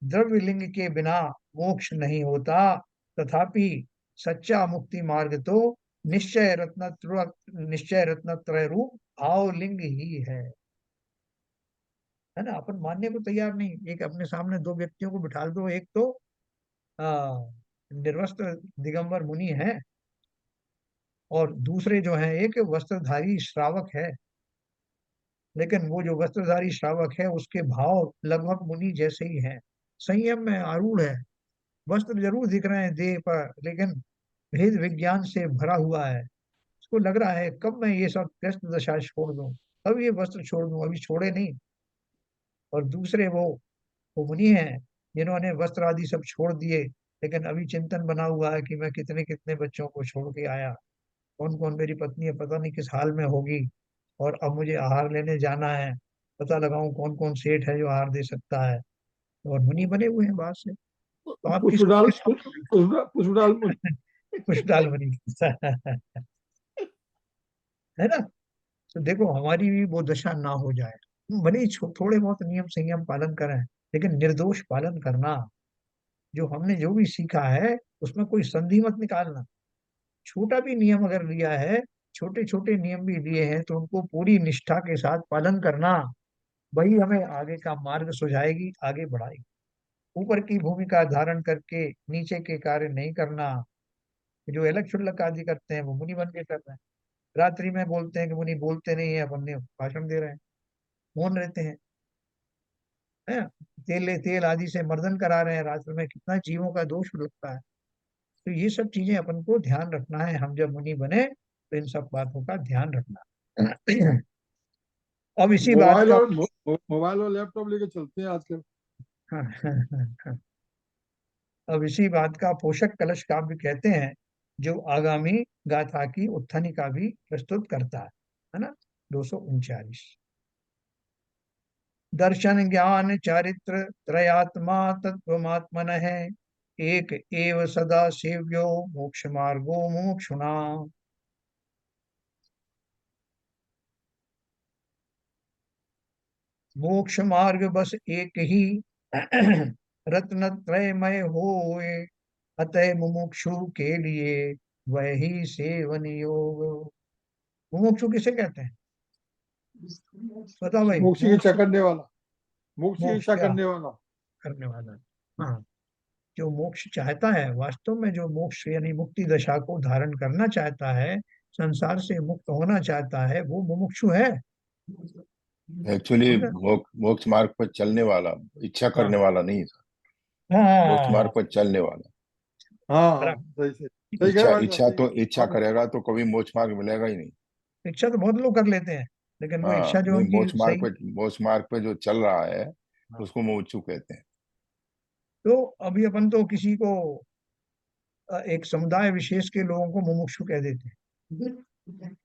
द्रव्य लिंग के बिना मोक्ष नहीं होता, तथापि सच्चा मुक्ति मार्ग तो निश्चय रत्नत्रय रूप भाव लिंग ही है ना। अपन मानने को तैयार नहीं। एक अपने सामने दो व्यक्तियों को बिठा दो, एक तो आ, निर्वस्त्र दिगंबर मुनि है, और दूसरे जो है एक वस्त्रधारी श्रावक है, लेकिन वो जो वस्त्रधारी श्रावक है उसके भाव लगभग मुनि जैसे ही हैं, संयम में आरूढ़ है, वस्त्र जरूर दिख रहे हैं देह पर, लेकिन भेद विज्ञान से भरा हुआ है। उसको लग रहा है कब मैं ये सब व्यस्त दशा छोड़ दूं, अब ये वस्त्र छोड़ दूं, अभी छोड़े नहीं। और दूसरे वो मुनि हैं जिन्होंने वस्त्र आदि सब छोड़ दिए, लेकिन अभी चिंतन बना हुआ है कि मैं कितने कितने बच्चों को छोड़ के आया, कौन कौन मेरी पत्नी है पता नहीं किस हाल में होगी, और अब मुझे आहार लेने जाना है, पता लगाऊं कौन कौन सेठ है जो आहार दे सकता है। और मुनि बने हुए हैं बाहर से, तो आप पुष्प किसको डाल किस पुष्प डाल कुछ डाल मुनि है ना। तो देखो हमारी भी वो दशा ना हो जाए, भले ही थोड़े बहुत नियम संयम पालन करें, लेकिन निर्दोष पालन करना। जो हमने जो भी सीखा है उसमें कोई संधि मत निकालना। छोटा भी नियम अगर लिया है, छोटे छोटे नियम भी लिए हैं, तो उनको पूरी निष्ठा के साथ पालन करना, वही हमें आगे का मार्ग सुझाएगी, आगे बढ़ाएगी। ऊपर की भूमिका धारण करके नीचे के कार्य नहीं करना। जो अलग क्षुल्लक आदि करते हैं वो मुनि बन के कर रहे हैं। रात्रि में बोलते हैं कि मुनि बोलते नहीं है, अपन ने भाषण दे रहे हैं, मौन रहते हैं, है। तेल आदि से मर्दन करा रहे हैं रात्रि में, कितना जीवों का दोष लगता है। तो ये सब चीजें अपन को ध्यान रखना है, हम जब मुनि बने तो इन सब बातों का ध्यान रखना। अब इसी बात मोबाइल का और मोबाइल और लैपटॉप लेके चलते हैं आजकल। अब इसी बात का पोषक कलश काव्य कहते हैं, जो आगामी गाथा की उत्थानिका भी प्रस्तुत करता है ना। 239। दर्शन ज्ञान चारित्र त्रयात्मा तत्वमात्मन है, एक एव सदा सेव्यो मोक्ष मार्गो मोक्षुणा। मोक्ष मार्ग बस एक ही रत्नत्रयमय होए, अतः मुमुक्षु के लिए वह ही सेवन योग। मुमुक्षु किसे कहते हैं बताओ भाई? मोक्ष की इच्छा मुमुक्षु करने वाला, मोक्ष की मोक्ष इच्छा क्या करने वाला। करने वाला? हाँ, जो मोक्ष चाहता है, वास्तव में जो मोक्ष यानी मुक्ति दशा को धारण करना चाहता है, संसार से मुक्त होना चाहता है, वो मुमुक्षु है। एक्चुअली समझा? मोक्ष मार्ग पर चलने वाला, इच्छा करने हाँ वाला नहीं था, मोक्ष मार्ग हाँ पर चलने वाला। हाँ हाँ, बराबर। सही सही सही कह रहे भाई साहब, सही इच्छा आप। करेगा तो कभी मोक्ष मार्ग मिलेगा ही नहीं। इच्छा तो बहुत लोग कर लेते हैं, लेकिन वो हाँ, इच्छा जो नहीं, उनकी सही। मोक्ष मार्ग पे जो चल रहा है हाँ। उसको मुमुक्षु कहते हैं। तो अभी अपन तो किसी को एक समुदाय विशेष के लोगों को मुमुक्षु कह देते हैं।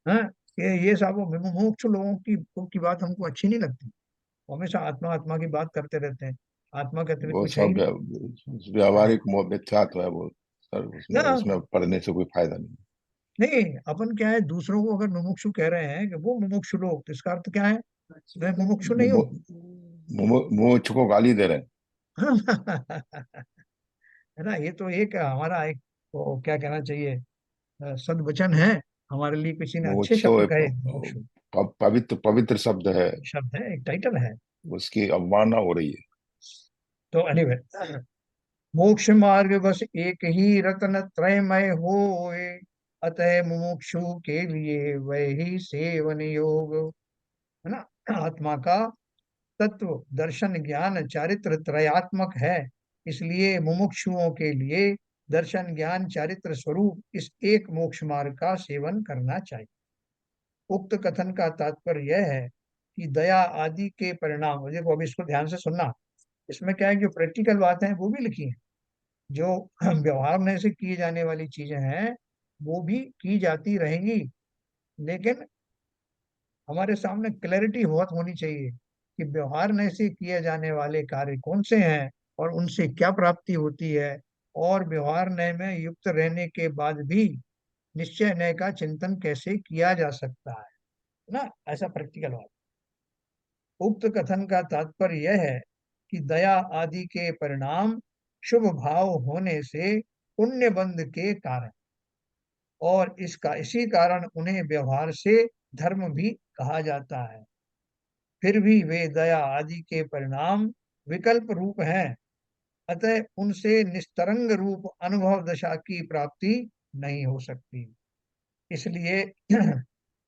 हाँ, ये सब वो मुमुक्षु लोगों की बात हमको अच्छी नहीं लगती। वो हमेशा आत्मा आत्मा की बात करते रहते हैं, आत्मा के अतिरिक्त वो कुछ है ही सब नहीं। हाँ। व्यावहारिक मिथ्यात्व है वो सर, उसमें ना, उसमें पढ़ने से कोई फायदा नहीं। नहीं, अपन क्या है, दूसरों को अगर मुमुक्षु कह रहे हैं कि वो मुमुक्षु लोग, तो इसका अर्थ क्या है? मैं मुमुक्षु नहीं हूँ। मुमुक्षु को गाली दे रहे हैं। है ना, ये तो एक हमारा एक वो क्या कहना चाहिए, सद्वचन है। हमारे लिए किसी ने अच्छे मुमुक्षु तो शब्द कहे मुमुक्षु, पवित्र पवित्र शब्द है, शब्द है, एक टाइटल है। उसकी अवमानना हो रही है। तो एनीवे, मोक्ष मार्ग बस एक ही रत्न त्रयमय होए, अतः मुमुक्षु के लिए वही सेवन योग। है ना, आत्मा का तत्व दर्शन ज्ञान चारित्र त्रयात्मक है, इसलिए मुमुक्षुओं के लिए दर्शन ज्ञान चारित्र स्वरूप इस एक मोक्ष मार्ग का सेवन करना चाहिए। उक्त कथन का तात्पर्य यह है कि दया आदि के परिणाम, देखो अब इसको ध्यान से सुनना, इसमें क्या है, जो प्रैक्टिकल बातें हैं वो भी लिखी हैं, जो व्यवहार में से किए जाने वाली चीजें हैं वो भी की जाती रहेंगी, लेकिन हमारे सामने क्लैरिटी बहुत होनी चाहिए कि व्यवहार में से किए जाने वाले कार्य कौन से हैं और उनसे क्या प्राप्ति होती है, और व्यवहार नय में युक्त रहने के बाद भी निश्चय नय का चिंतन कैसे किया जा सकता है ना, ऐसा प्रैक्टिकल बात। उक्त कथन का तात्पर्य यह है कि दया आदि के परिणाम शुभ भाव होने से पुण्य बंध के कारण, और इसका इसी कारण उन्हें व्यवहार से धर्म भी कहा जाता है। फिर भी वे दया आदि के परिणाम विकल्प रूप हैं, अतः उनसे निस्तरंग रूप अनुभव दशा की प्राप्ति नहीं हो सकती। इसलिए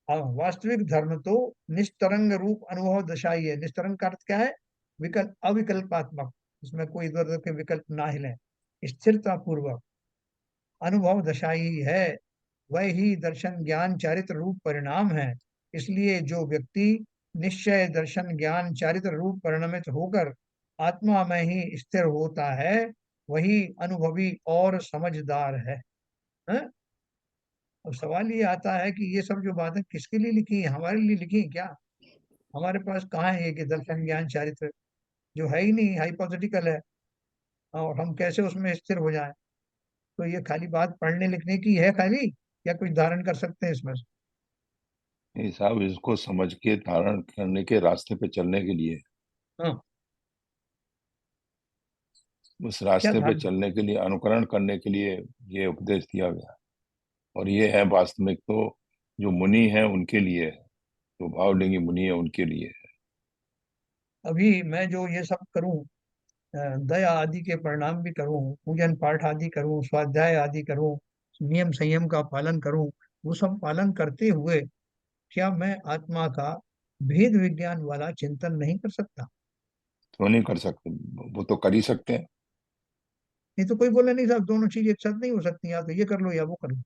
वास्तविक धर्म तो निस्तरंग रूप अनुभव दशा ही है। निस्तरंग का अर्थ क्या है? विकल्प, अविकल्पात्मक, इसमें कोई इधर उधर के विकल्प ना हिले, स्थिरता पूर्वक अनुभव दशा ही है, वह ही दर्शन ज्ञान चारित्र रूप परिणाम है। इसलिए जो व्यक्ति निश्चय दर्शन ज्ञान चारित्र रूप परिणमित होकर आत्मा में ही स्थिर होता है, वही अनुभवी और समझदार है। हैं? अब सवाल ये आता है कि ये सब जो बातें किसके लिए लिखी है? हमारे लिए लिखी है क्या? हमारे पास कहाँ है ये कि दर्शन ज्ञान चारित्र, जो है ही नहीं, हाइपोथेटिकल है, और हम कैसे उसमें स्थिर हो जाएं? तो ये खाली बात पढ़ने लिखने की है खाली, या कुछ धारण कर सकते हैं इसमें से? नहीं साहब, इसको समझ के धारण करने के रास्ते पे चलने के लिए, हाँ, उस क्या रास्ते पे धारण? चलने के लिए, अनुकरण करने के लिए ये उपदेश दिया गया। और ये है वास्तविक तो जो मुनि है उनके लिए है, जो भावलिंगी मुनि है उनके लिए है। अभी मैं जो ये सब करूं, दया आदि के परिणाम भी करूं, पूजन पाठ आदि करूं, स्वाध्याय आदि करूं, नियम संयम का पालन करूं, वो सब पालन करते हुए क्या मैं आत्मा का भेद विज्ञान वाला चिंतन नहीं कर सकता? क्यों नहीं कर सकते? वो तो कर ही सकते हैं। नहीं तो कोई बोले नहीं साहब, दोनों चीज एक साथ नहीं हो सकती, या तो ये कर लो या वो कर लो।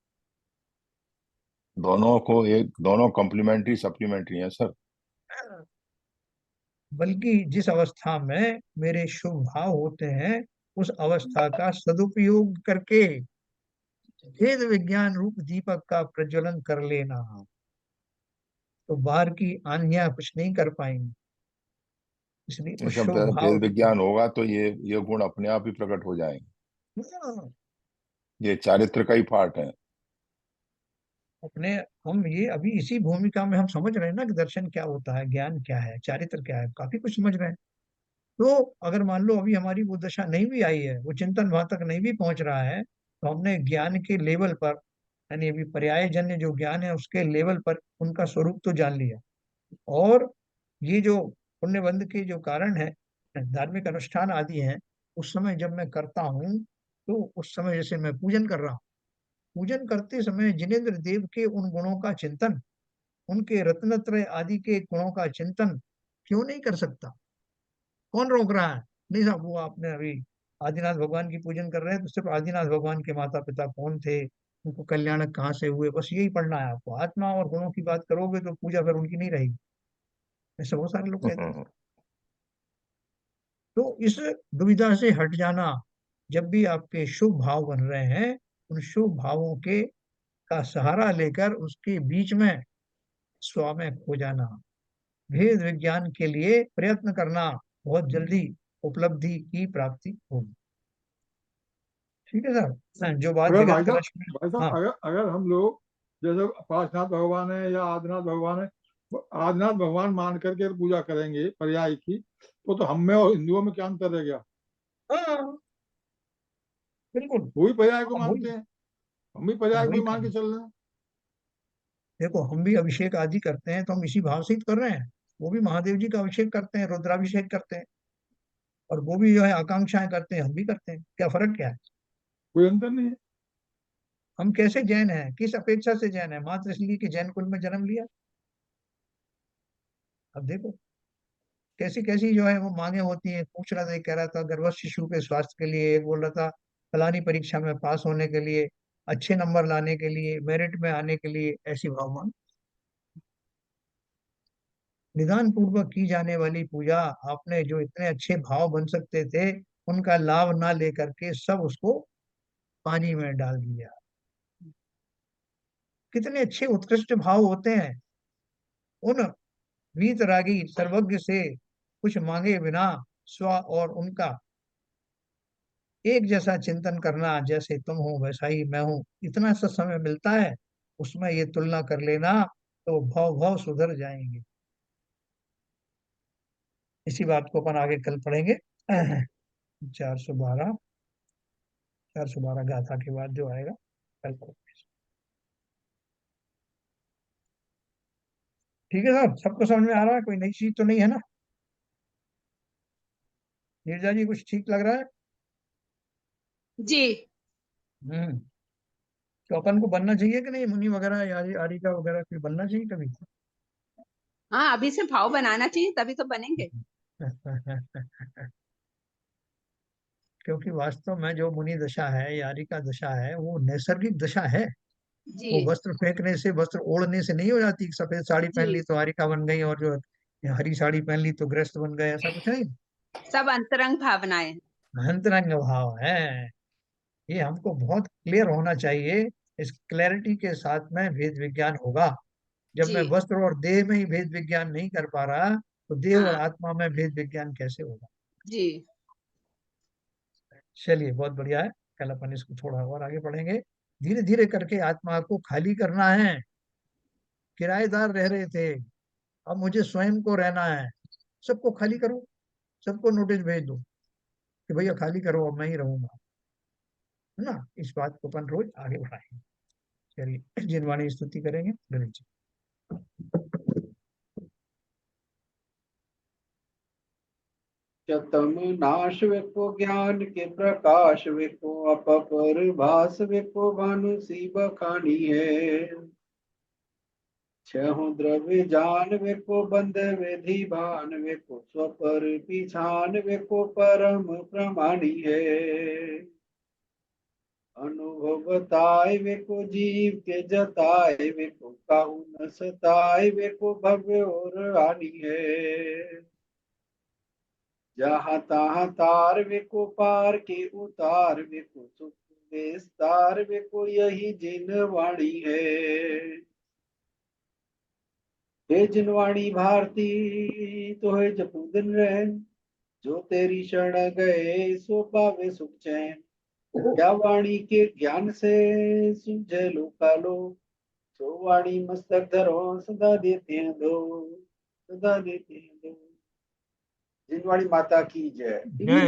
दोनों कॉम्प्लीमेंट्री सप्लीमेंट्री है सर। बल्कि जिस अवस्था में मेरे शुभ भाव होते हैं, उस अवस्था का सदुपयोग करके भेद विज्ञान रूप दीपक का प्रज्वलन कर लेना, तो बाहर की आंधियां कुछ नहीं कर पाएंगी। इसलिए ये उस सब शुभ भाव भेद विज्ञान होगा तो ये गुण अपने आप ही प्रकट हो जाएंगे। हाँ, ये चारित्र का ही पार्ट है। अपने हम ये अभी इसी भूमिका में हम समझ रहे हैं ना कि दर्शन क्या होता है, ज्ञान क्या है, चारित्र क्या है, काफी कुछ समझ रहे हैं। तो अगर मान लो अभी हमारी वो दशा नहीं भी आई है, वो चिंतन वहां तक नहीं भी पहुंच रहा है, तो हमने ज्ञान के लेवल पर, यानी अभी पर्याय जन्य जो ज्ञान है उसके लेवल पर उनका स्वरूप तो जान लिया। और ये जो पुण्यबंध के जो कारण है, धार्मिक अनुष्ठान आदि हैं, उस समय जब मैं करता हूँ तो उस समय जैसे मैं पूजन कर रहा हूँ, पूजन करते समय जिनेंद्र देव के उन गुणों का चिंतन, उनके रत्नत्रय आदि के गुणों का चिंतन क्यों नहीं कर सकता? कौन रोक रहा है? नहीं साहब, वो आपने अभी आदिनाथ भगवान की पूजन कर रहे हैं तो सिर्फ आदिनाथ भगवान के माता पिता कौन थे, उनको कल्याणक कहाँ से हुए, बस यही पढ़ना है आपको। आत्मा और गुणों की बात करोगे तो पूजा फिर उनकी नहीं रहेगी, ऐसे बहुत सारे लोग कहते हैं। तो इस दुविधा से हट जाना, जब भी आपके शुभ भाव बन रहे हैं, उन शुभ भावों के का सहारा लेकर उसके बीच में स्व में खो जाना, भेद विज्ञान के लिए प्रयत्न करना, बहुत जल्दी उपलब्धि की प्राप्ति होगी। ठीक है सर, जो बात अगर जगत कलश में। भाई साहब हाँ अगर अगर हम लोग जैसे पार्श्वनाथ भगवान है या आदिनाथ भगवान है, आदिनाथ भगवान मान करके पूजा करेंगे पर्याय की, तो हम में और हिंदुओं में क्या अंतर रह गया? हाँ, बिल्कुल। वो भी पर्याय को हम वही मानते हैं, हम भी हम पर्याय को वही ही मान के करें। चल रहे हैं। देखो, हम भी अभिषेक आदि करते हैं तो हम इसी भाव से ही कर रहे हैं। वो भी महादेव जी का अभिषेक करते हैं, रुद्राभिषेक करते हैं, और वो भी जो है आकांक्षाएं करते हैं, हम भी करते हैं। क्या फर्क क्या है? कोई अंतर नहीं है। हम कैसे जैन हैं, किस अपेक्षा से जैन है? मात्र इसलिए कि जैन कुल में जन्म लिया। अब देखो कैसी कैसी जो है वो मांगे होती हैं। पूछ रहा था, एक कह रहा था गर्भस्थ शिशु के स्वास्थ्य के लिए, एक बोल रहा था फलानी परीक्षा में पास होने के लिए, अच्छे नंबर लाने के लिए, मेरिट में आने के लिए, ऐसी भाव मांग। निदान पूर्वक की जाने वाली पूजा, आपने जो इतने अच्छे भाव बन सकते थे उनका लाभ ना लेकर के सब उसको पानी में डाल दिया। कितने अच्छे उत्कृष्ट भाव होते हैं उन वीतरागी सर्वज्ञ से, कुछ मांगे बिना स्व और उनका एक जैसा चिंतन करना, जैसे तुम हो वैसा ही मैं हूँ। इतना सा समय मिलता है, उसमें ये तुलना कर लेना तो भाव भाव सुधर जाएंगे। इसी बात को अपन आगे कल पढ़ेंगे। 412, 412 गाथा के बाद जो आएगा कल पढ़ेंगे। ठीक है साहब, सबको समझ में आ रहा है? कोई नई चीज तो नहीं है ना? नीरजा जी, कुछ ठीक लग रहा है? जी। हम्म। तो अपन को बनना चाहिए कि नहीं, मुनि वगैरह यारी आरिका वगैरह कोई बनना चाहिए कभी? हाँ, अभी से भाव बनाना चाहिए तभी तो बनेंगे। क्योंकि वास्तव में जो मुनि दशा है, यारिका दशा है, वो नैसर्गिक दशा है। जी। वो वस्त्र फेंकने से, वस्त्र ओढ़ने से नहीं हो जाती। सफेद साड़ी पहन ली जी, तो हारिका बन गई, और जो हरी साड़ी पहन ली तो गृहस्थ बन गए, ऐसा कुछ नहीं। सब अंतरंग भावनाएं। अंतरंग भाव है। ये हमको बहुत क्लियर होना चाहिए। इस क्लैरिटी के साथ में भेद विज्ञान होगा। जब जी। मैं वस्त्र और देह में ही भेद विज्ञान नहीं कर पा रहा, तो देह और हाँ। आत्मा में भेद विज्ञान कैसे होगा? जी। चलिए, बहुत बढ़िया है। कल अपन इसको थोड़ा और आगे पढ़ेंगे। धीरे धीरे करके आत्मा को खाली करना है। किराएदार रह रहे थे, अब मुझे स्वयं को रहना है। सबको खाली करो, सबको नोटिस भेज दो कि भैया खाली करो, अब मैं ही रहूंगा। है ना? इस बात को अपन रोज आगे बढ़ाएंगे। चलिए, जिनवाणी स्तुति करेंगे ललित जी। शतम नाश वेको ज्ञान के प्रकाश वेको अपपर भास वेको भानु सी बखानी है। छहु द्रव्य जान वेको बंद विधि भान वेको स्वपर पिछान वेको परम प्रमाणी है। अनुभव बताए वेको जीव के जताए वेको काहू न सताए वेको भव्य और हानि है। जहाँ तहाँ तार वेको पार के उतार वेको सुख विस्तार वेको यही जिन वाणी है। हे जिनवाणी भारती तो है जपू दिन रैन, जो तेरी शरण गए सो पावे सुख चैन। क्या वाणी के ज्ञान से सुझे लोकालो, सो वाणी मस्तक धरो सदा देते हैं दो, सदा देते हैं दो। जिनवाणी माता की जय। जय